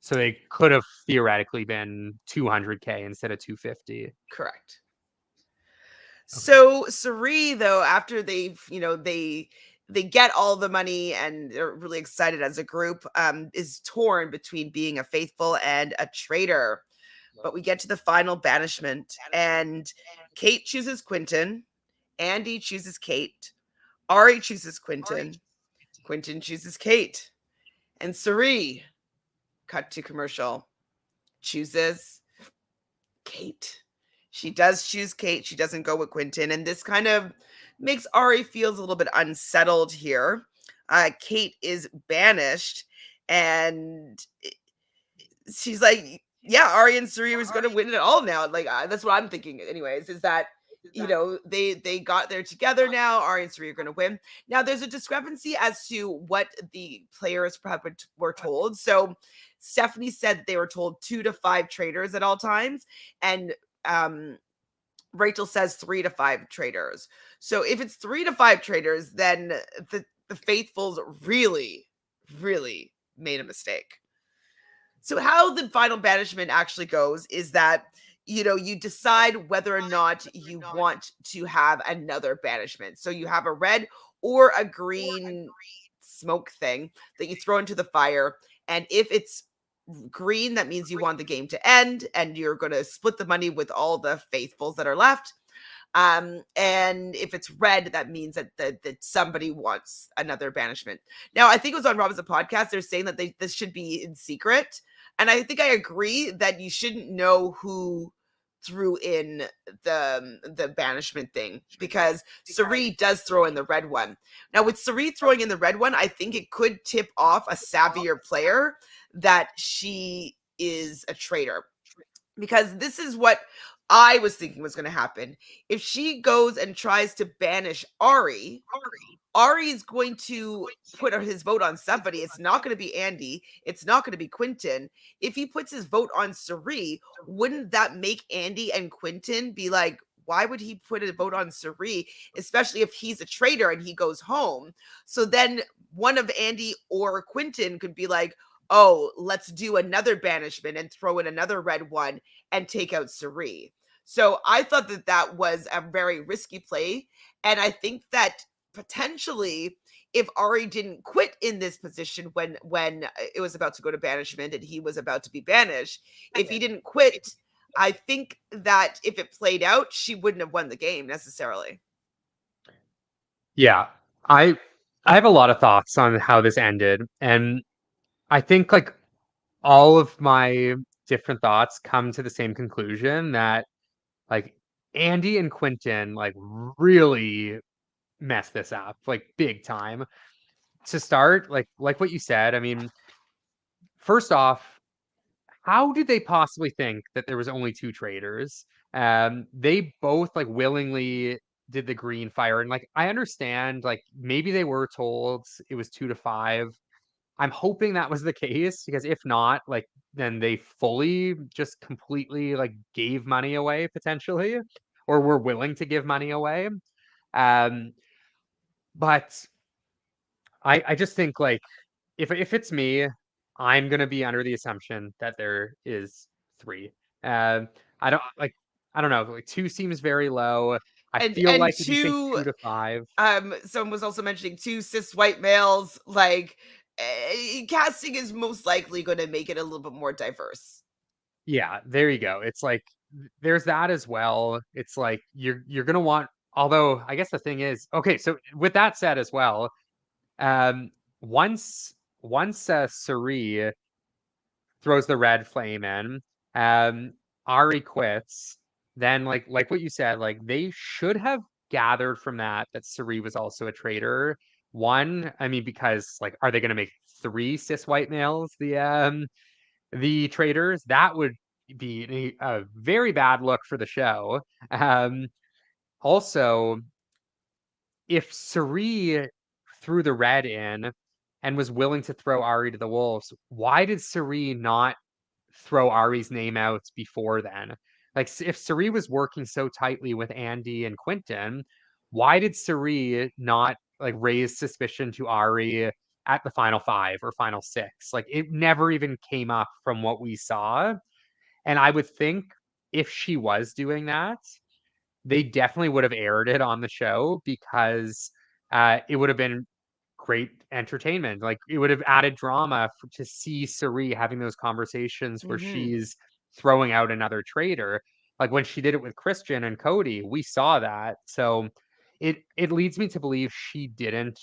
So they could have theoretically been 200K instead of 250. correct. Okay. So Sari, though, after they get all the money and they're really excited as a group, is torn between being a faithful and a traitor. But we get to the final banishment, and Kate chooses Quentin, Andy chooses Kate, Ari chooses Quentin, Quentin chooses Kate, and Suri, cut to commercial, chooses Kate. She does choose Kate. She doesn't go with Quentin. And this kind of makes Ari feels a little bit unsettled here. Kate is banished, and she's like, yeah, Ari and Suri was going to win it all now. Like that's what I'm thinking, anyways. Is that they got there together now. Ari and Suri are going to win. Now there's a discrepancy as to what the players probably were told. So Stephanie said that they were told 2 to 5 traders at all times, and um Rachel says 3 to 5 traders. So if it's 3 to 5 traders, then the faithfuls really made a mistake. So how the final banishment actually goes is that you decide whether or not you want to have another banishment. So you have a red or a green smoke thing that you throw into the fire, and if it's green, that means you want the game to end and you're going to split the money with all the faithfuls that are left. And if it's red, that means that somebody wants another banishment. Now, I think it was on Robin's podcast. They're saying that this should be in secret, and I think I agree that you shouldn't know who threw in the banishment thing, because Sari does throw in the red one. Now, with Sari throwing in the red one, I think it could tip off a savvier player that she is a traitor, because this is what I was thinking was going to happen. If she goes and tries to banish Ari is going to put his vote on somebody. It's not going to be Andy. It's not going to be Quentin. If he puts his vote on Sari, wouldn't that make Andy and Quentin be like, why would he put a vote on Sari, especially if he's a traitor and he goes home? So then one of Andy or Quentin could be like, oh, let's do another banishment and throw in another red one and take out Sari. So I thought that was a very risky play. And I think that potentially, if Ari didn't quit in this position when it was about to go to banishment and he was about to be banished, if he didn't quit, I think that if it played out, she wouldn't have won the game necessarily. Yeah. I I have a lot of thoughts on how this ended, and I think like all of my different thoughts come to the same conclusion that like Andy and Quentin like really messed this up like big time. To start, like what you said, I mean, first off, how did they possibly think that there was only two traders? They both like willingly did the green fire, and like I understand, like maybe they were told it was 2 to 5. I'm hoping that was the case because if not, like then they fully just completely like gave money away potentially, or were willing to give money away. Um, but I just think like if it's me, I'm gonna be under the assumption that there is three. Um, I don't like I don't know, like two seems very low. I feel And like if you think two, 2 to 5, someone was also mentioning two cis white males, like casting is most likely going to make it a little bit more diverse. yeah, there you go. It's like there's that as well. It's like you're gonna want. Although I guess the thing is, okay. So with that said as well, um, once once Suri throws the red flame in, um, Ari quits. Then like what you said, like they should have gathered from that Suri was also a traitor. One, I mean, because like, are they gonna make three cis white males the traitors? That would be a very bad look for the show. Um, Also, if Suri threw the red in and was willing to throw Ari to the wolves, why did Suri not throw Ari's name out before then? Like, if Suri was working so tightly with Andy and Quentin, why did Suri not like raise suspicion to Ari at the final five or final six? Like, it never even came up from what we saw. And I would think if she was doing that, they definitely would have aired it on the show because it would have been great entertainment. Like it would have added drama to see Suri having those conversations where Mm-hmm. she's throwing out another traitor. Like when she did it with Christian and Cody, we saw that. So it leads me to believe she didn't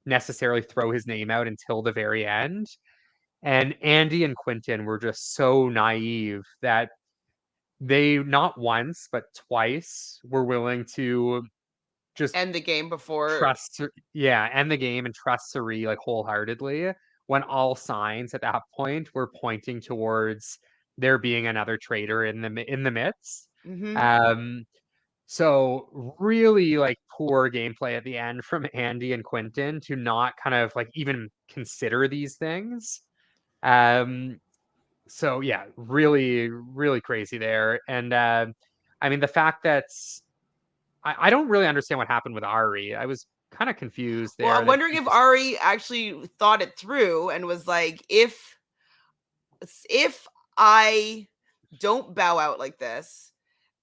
necessarily throw his name out until the very end. And Andy and Quentin were just so naive that they not once but twice were willing to just End the game before. trust, yeah, end the game and trust Suri like wholeheartedly when all signs at that point were pointing towards there being another traitor in the midst. Mhm. Um, so really like poor gameplay at the end from Andy and Quentin to not kind of like even consider these things. Um, so yeah, really, really crazy there. And I mean the fact that I don't really understand what happened with Ari. I was kind of confused Well, there I'm that wondering she if just Ari actually thought it through and was like, if I don't bow out like this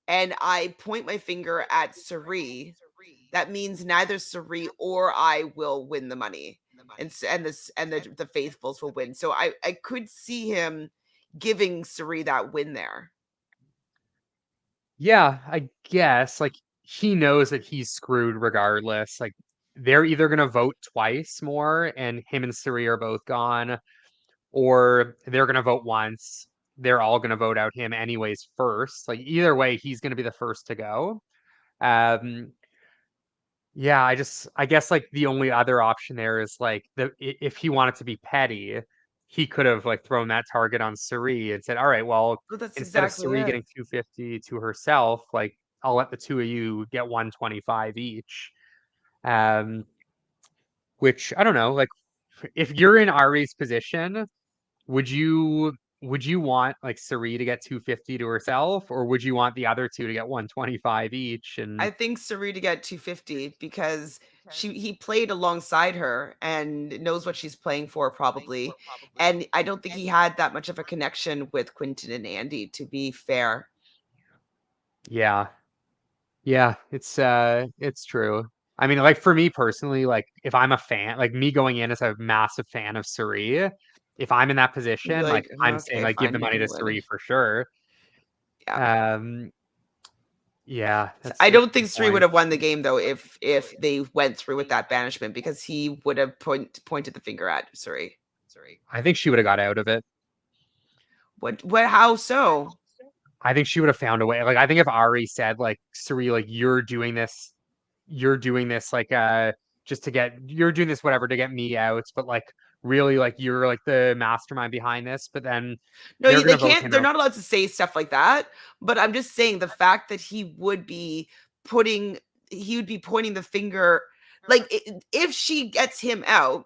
and I point my finger at Suri, that means neither Suri or I will win the money. And the faithfuls will win. So I could see him giving Suri that win there. yeah, I guess like he knows that he's screwed regardless. Like they're either gonna vote twice more and him and Suri are both gone, or they're gonna vote once. They're all gonna vote out him anyways first. Like either way, he's gonna be the first to go. Um, yeah, I guess like the only other option there is like if he wanted to be petty, he could have like thrown that target on Suri and said, "All right, well, But that's instead of exactly Suri it. getting 250 to herself, like I'll let the two of you get 125 each." Um, which I don't know, like if you're in Ari's position, would you would you want like Suri to get 250 to herself, or would you want the other two to get 125 each? And I think Suri to get 250 because he played alongside her and knows what she's playing for probably. And I don't think he had that much of a connection with Quentin and Andy, to be fair. yeah, yeah, it's true. I mean, like for me personally, like if I'm a fan, like me going in as a massive fan of Suri, if I'm in that You'd be position, like like, I'm saying okay, like give fine, the you money to can win. Suri for sure. Yeah. Um, yeah, I that's a don't think good Suri would point. have won the game though if they went through with that banishment because he would have pointed the finger at Suri. I think she would have got out of it. What how so? I think she would have found a way. Like I think if Ari said like Suri, like you're doing this like just to get you're doing this whatever to get me out, but like really like you're like the mastermind behind this, but then No, they're they gonna vote can't. him They're out. not allowed to say stuff like that. But I'm just saying the fact that putting, he would be pointing the finger, like if she gets him out,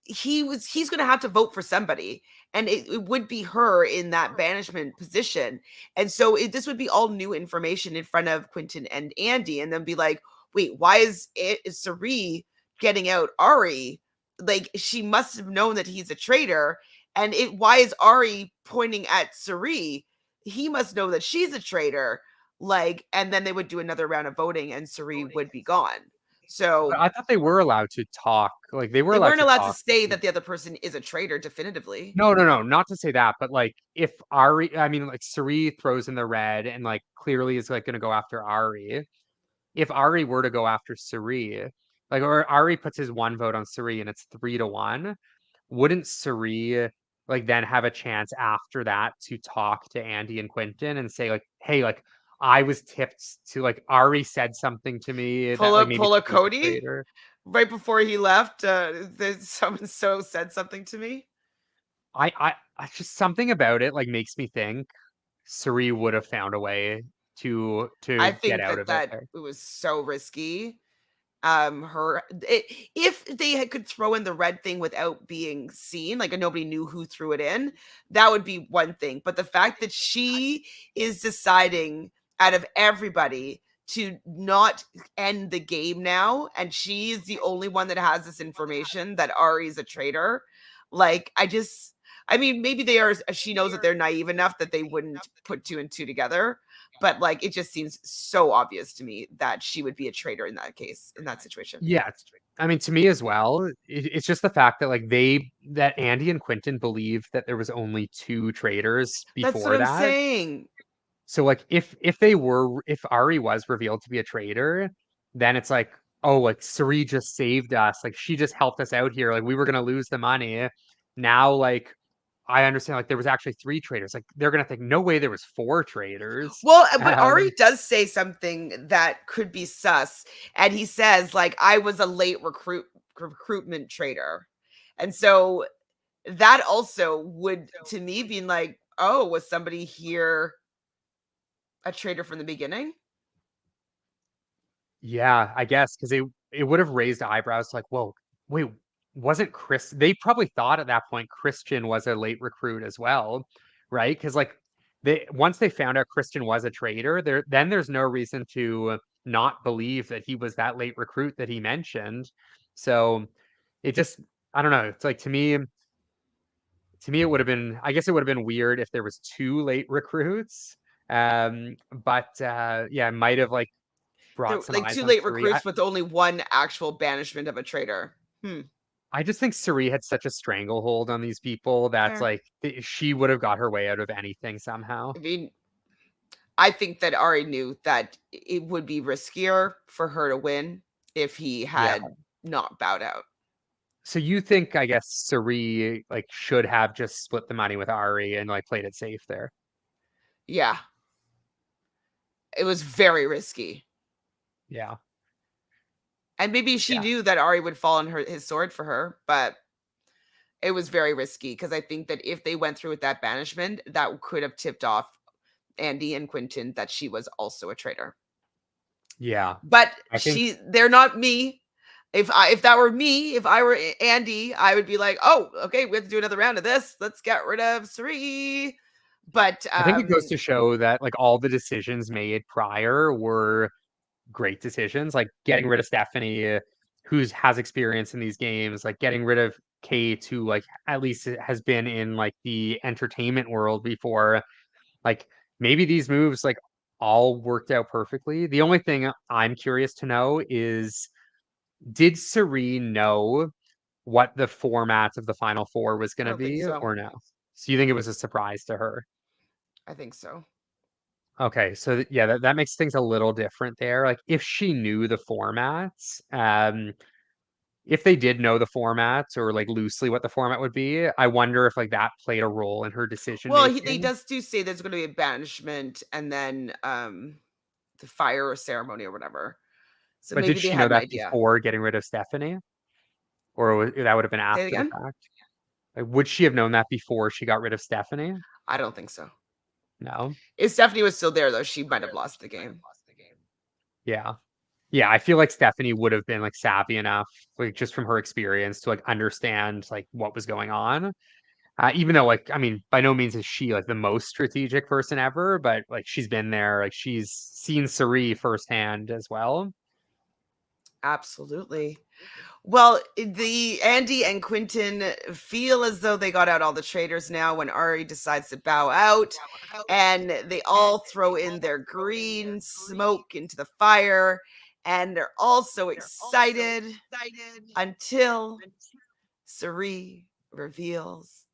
he's going to have to vote for somebody, and it would be her in that banishment position. And so this would be all new information in front of Quentin and Andy, and then be like, wait, why is Sari getting out Ari? Like she must have known that he's a traitor. And why is Ari pointing at Sari? He must know that she's a traitor. Like, and then they would do another round of voting and Sari would be gone. But So I thought they were allowed to talk. Like they were they allowed weren't to allowed to talk. say that the other person is a traitor definitively. No, no, no, not to say that, but like if Ari, I mean, like Suri throws in the red and like clearly is like going to go after Ari. If Ari were to go after Suri, like or Ari puts his one vote on Suri and it's 3-1, wouldn't Suri like then have a chance after that to talk to Andy and Quentin and say like, hey, like I was tipped to like Ari said something to me that like maybe Pull a she was a Cody traitor. right before he left. Someone so said something to me. I just something about it like makes me think Suri would have found a way I to get think out that of it there. it was so risky. If they could throw in the red thing without being seen, like nobody knew who threw it in, that would be one thing. But the fact that she is deciding out of everybody to not end the game now, and she's the only one that has this information that Ari's a traitor, like I mean, maybe they are. She knows that they're naive enough that they wouldn't put two and two together. but like it just seems so obvious to me that she would be a traitor in that case, in that situation. Yeah, I mean, to me as well, it's just the fact that like that Andy and Quentin believed that there was only two traitors That's what before I'm that. saying. So like if Ari was revealed to be a traitor, then it's like, oh, like Suri just saved us. Like she just helped us out here. Like we were gonna lose the money. Now like I understand like there was actually three traitors. Like they're gonna think, no way there was four traitors. Well, but Ari Um does say something that could be sus, and he says like I was a late recruitment traitor. And so that also would to me be like, oh, was somebody here a traitor from the beginning? Yeah, I guess because it would have raised eyebrows like, whoa, wait, wasn't Chris? They probably thought at that point Christian was a late recruit as well, right? Because like they once they found out Christian was a traitor, there's no reason to not believe that he was that late recruit that he mentioned. So it just I don't know. It's like to me it would have been I guess it would have been weird if there was two late recruits. But yeah, it might have like They're brought some like eyes too on late Suri. recruits with only one actual banishment of a traitor. I just think Suri had such a stranglehold on these people that's Fair. like she would have got her way out of anything somehow. I mean, I think that Ari knew that it would be riskier for her to win if he Yeah. had not bowed out. So you think, I guess, Suri like should have just split the money with Ari and like played it safe there? Yeah, it was very risky. Yeah. And maybe she Yeah. knew that Ari would fall on his sword for her, but it was very risky because I think that if they went through with that banishment, that could have tipped off Andy and Quentin that she was also a traitor. Yeah. But I think they're not me. If that were me, if I were Andy, I would be like, "Oh, okay, we have to do another round of this. Let's get rid of Suri." But I think it goes to show that like all the decisions made prior were great decisions, like getting rid of Stephanie, who's has experience in these games, like getting rid of Kate, who like at least has been in like the entertainment world before. Like maybe these moves like all worked out perfectly. The only thing I'm curious to know is did Serene know what the format of the final four was I going to don't think be so. or no? So you think it was a surprise to her? I think so. Okay, so yeah, that makes things a little different there. Like if she knew the formats, if they did know the formats or like loosely what the format would be, I wonder if like that played a role in her decision Well, they making. does do say there's going to be a banishment and then the fire ceremony or whatever. So But did maybe they she know had an that idea. before getting rid of Stephanie, or that would have been Say it after the again. fact? Like, would she have known that before she got rid of Stephanie? I don't think so. No. If Stephanie was still there, though, she might have lost the game. Yeah. Yeah, I feel like Stephanie would have been like savvy enough, like just from her experience to like understand like what was going on. Even though, like, I mean, by no means is she like the most strategic person ever, but like she's been there, like she's seen Suri firsthand as well. Absolutely. Well, the Andy and Quentin feel as though they got out all the traitors now when Ari decides to bow out, and they all throw in their green smoke into the fire, and they're all so excited until Sari reveals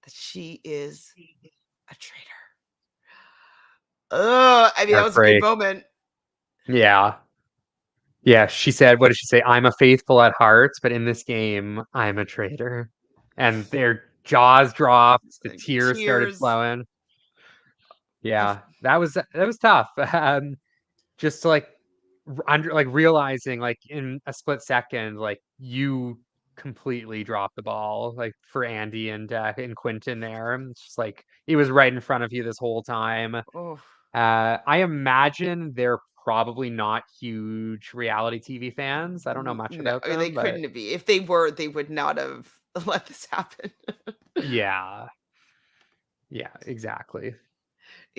that she is a traitor. Oh, I mean, that was a good Heartbreak. moment. Yeah. Yeah. She said, what did she say? I'm a faithful at heart, but in this game, I'm a traitor. And their jaws dropped, the Like the tears started tears. flowing. I, Yeah. That was tough. Just to like under like realizing like in a split second like you completely dropped the ball like for Andy and Quentin there. It's just like it was right in front of you this whole time. oh, I imagine they're probably not huge reality TV fans. I don't know much no, about they them, but couldn't be. If they were, they would not have let this happen. yeah, yeah, exactly.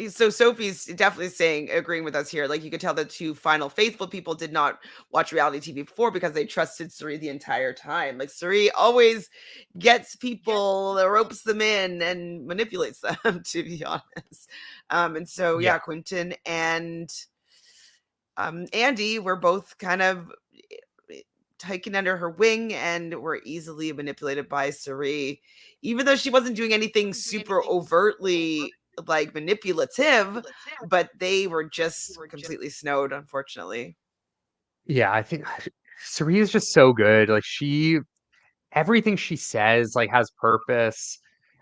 So Sophie's definitely saying agreeing with us here. Like you could tell the two final faithful people did not watch reality TV before because they trusted Suri the entire time. Like Suri always gets people, ropes them in and manipulates them, to be honest. And so Yeah. yeah, Quentin and Andy were both kind of taken under her wing and were easily manipulated by Suri, even though she wasn't doing anything super overtly like manipulative, but they were just completely snowed, unfortunately. Yeah, I think Sari is just so good. Like everything she says like has purpose.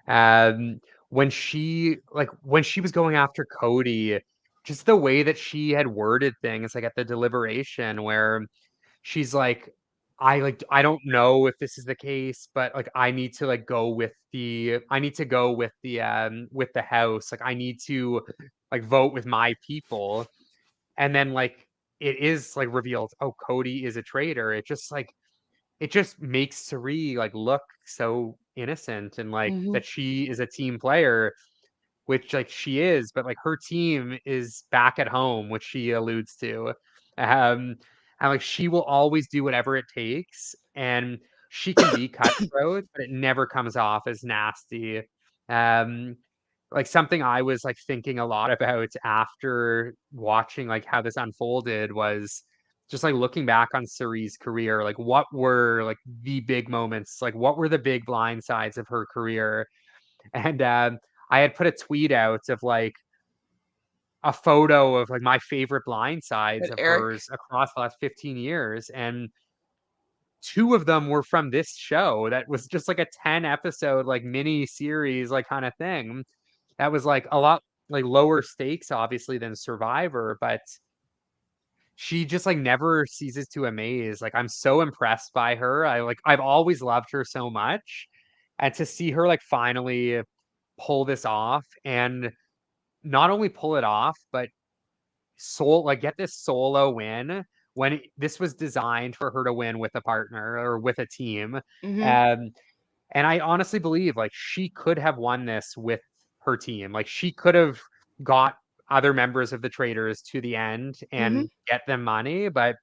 Um, when she was going after Cody, just the way that she had worded things like at the deliberation where she's like, I don't know if this is the case, but like I need to go with the house. Like I need to like vote with my people. And then like it is like revealed, oh, Cody is a traitor. It just makes Suri like look so innocent and like Hmm. that she is a team player, which like she is, but like her team is back at home, which she alludes to. Um, and like she will always do whatever it takes, and she can be cutthroat, but it never comes off as nasty. Um, like something I was like thinking a lot about after watching like how this unfolded was just like looking back on Suri's career, like what were like the big moments, like what were the big blind sides of her career, and I had put a tweet out of like a photo of like my favorite blind sides But of Eric, hers across the last 15 years. And two of them were from this show that was just like a 10 episode, like mini series, like kind of thing. That was like a lot like lower stakes, obviously, than Survivor, but she just like never ceases to amaze. Like I'm so impressed by her. I've always loved her so much. And to see her like finally pull this off and not only pull it off, but get this solo win when this was designed for her to win with a partner or with a team. hmm Um, and I honestly believe like she could have won this with her team. Like she could have got other members of the Traitors to the end hmm and get them money, but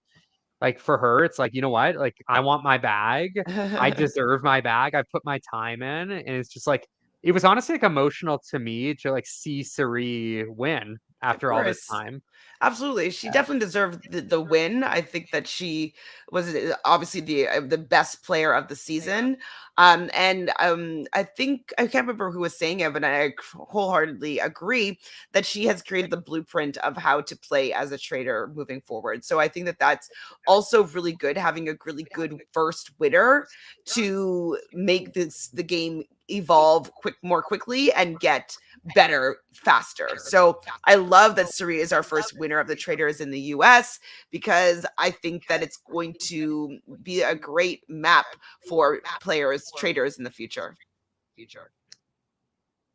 like for her, it's like, you know what? Like I want my bag. I deserve my bag. I put my time in. And it's just like it was honestly like emotional to me to like see Suri win Of after all this course. time. Absolutely. She Uh, definitely deserved the win. I think that she was obviously the best player of the season. And I think I can't remember who was saying it, but I wholeheartedly agree that she has created the blueprint of how to play as a trader moving forward. So I think that that's also really good, having a really good first winner to make the game evolve more quickly and get better faster. So I love that Suri is our first winner of the Traders in the US because I think that it's going to be a great map for players, traders in the future.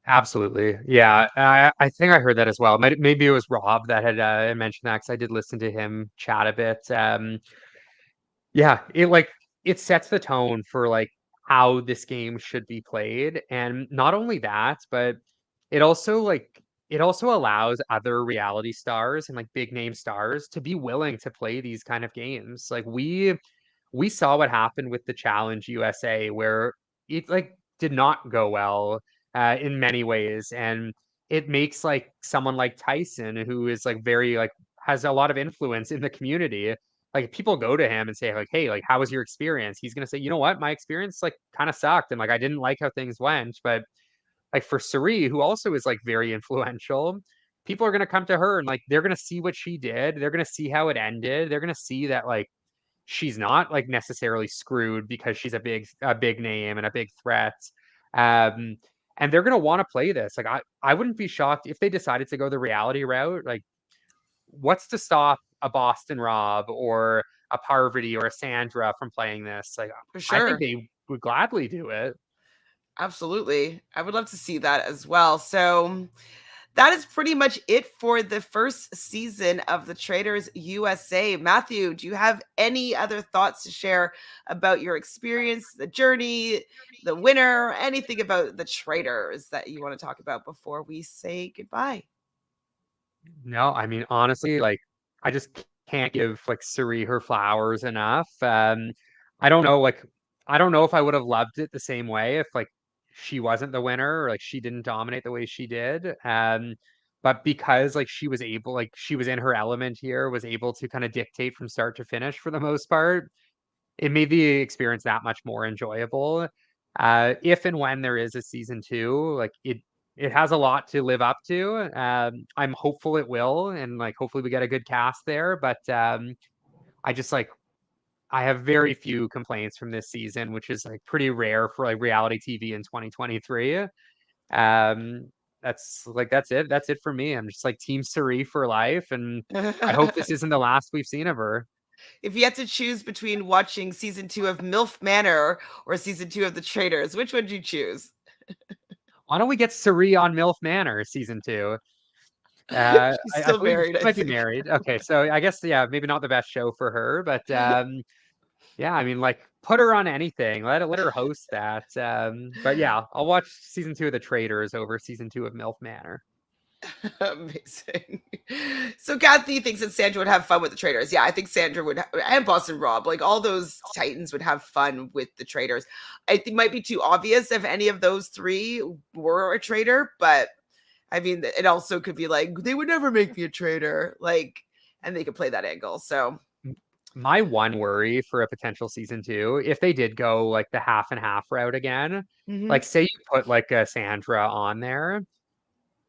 Absolutely. Yeah. I think I heard that as well. Maybe it was Rob that had mentioned that because I did listen to him chat a bit. Yeah, it sets the tone for like how this game should be played. And not only that, but it also like it also allows other reality stars and like big name stars to be willing to play these kind of games. Like we saw what happened with the Challenge USA where it like did not go well in many ways, and it makes like someone like Tyson who is like very like has a lot of influence in the community, like if people go to him and say like, hey, like how was your experience, he's gonna say, you know what, my experience like kind of sucked and like I didn't like how things went. But like for Suri, who also is like very influential, people are gonna come to her and like they're gonna see what she did, they're gonna see how it ended, they're gonna see that like she's not like necessarily screwed because she's a big name and a big threat. Um, and they're gonna want to play this. Like I wouldn't be shocked if they decided to go the reality route. Like, what's to stop a Boston Rob or a Parvati or a Sandra from playing this? Like, For I think sure. they would gladly do it. Absolutely. I would love to see that as well. So that is pretty much it for the first season of the Traders USA. Matthew, do you have any other thoughts to share about your experience, the journey, the winner, anything about the Traders that you want to talk about before we say goodbye? No, I mean, honestly, like, I just can't give like Suri her flowers enough. I don't know, like, I don't know if I would have loved it the same way if like she wasn't the winner or like she didn't dominate the way she did. But because like she was able, like she was in her element here, was able to kind of dictate from start to finish for the most part, it made the experience that much more enjoyable. If and when there is a season two, like it has a lot to live up to. I'm hopeful it will, and like hopefully we get a good cast there. But I just like I have very few complaints from this season, which is like pretty rare for like reality TV in 2023. Um, that's it. That's it for me. I'm just like Team Suri for life, and I hope this isn't the last we've seen of her. If you had to choose between watching season 2 of MILF Manor or season 2 of The Traitors, which would you choose? Why don't we get Suri on MILF Manor season two? She's I still believe married, she I might be think. married. Okay, so I guess yeah, maybe not the best show for her, but yeah, I mean, like put her on anything. Let her host that. But yeah, I'll watch season two of The Traitors over season two of MILF Manor. Amazing. So Kathy thinks that Sandra would have fun with the traders. Yeah, I think Sandra would, and Boston Rob, like all those Titans would have fun with the traders. I think it might be too obvious if any of those three were a trader, but I mean, it also could be like they would never make me a trader, like, and they could play that angle. So, My one worry for a potential season two, if they did go like the half and half route again, mhm, like say you put like a Sandra on there,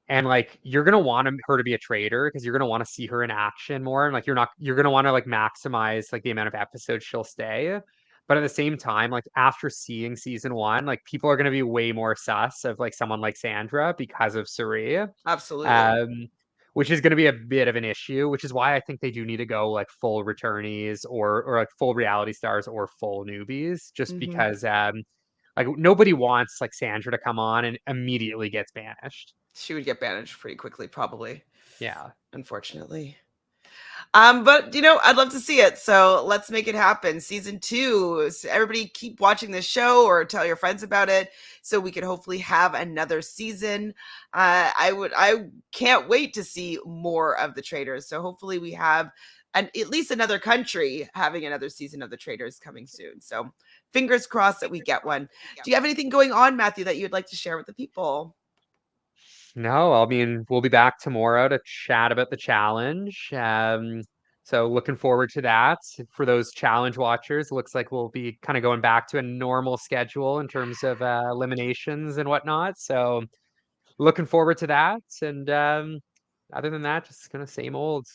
and like you're gonna want her to be a trader because you're gonna want to see her in action more, and like you're gonna want to like maximize like the amount of episodes she'll stay. But at the same time, like after seeing season one, like people are gonna be way more sus of like someone like Sandra because of Suri, absolutely. um, which is gonna be a bit of an issue. Which is why I think they do need to go like full returnees or like full reality stars or full newbies, just Hmm. because like nobody wants like Sandra to come on and immediately gets banished. She would get banished pretty quickly, probably, Yeah. unfortunately. But I'd love to see it. So let's make it happen. Season two. So everybody keep watching this show or tell your friends about it so we can hopefully have another season. I can't wait to see more of the traders. So hopefully we have at least another country having another season of the traders coming soon. So fingers crossed that we get one. Do you have anything going on, Matthew, that you'd like to share with the people? No, I mean, we'll be back tomorrow to chat about the challenge. So looking forward to that. For those challenge watchers, looks like we'll be kind of going back to a normal schedule in terms of eliminations and whatnot. So looking forward to that. And other than that, just kind of same old.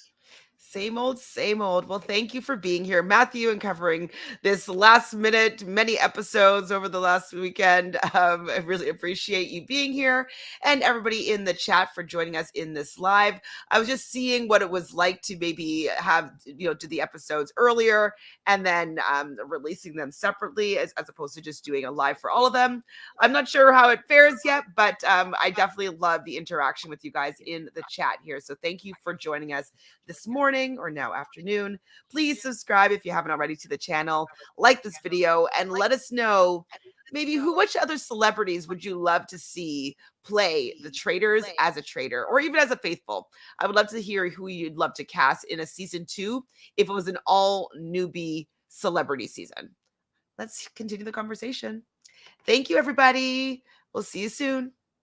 Same old, same old. Well, thank you for being here, Matthew, and covering this last minute, many episodes over the last weekend. I really appreciate you being here and everybody in the chat for joining us in this live. I was just seeing what it was like to maybe have, do the episodes earlier and then releasing them separately as opposed to just doing a live for all of them. I'm not sure how it fares yet, but I definitely love the interaction with you guys in the chat here. So thank you for joining us this morning or now afternoon. Please subscribe if you haven't already to the channel, like this video, and let us know maybe which other celebrities would you love to see play the traders as a trader or even as a faithful. I would love to hear who you'd love to cast in a season two if it was an all newbie celebrity season. Let's continue the conversation. Thank you, everybody. We'll see you soon.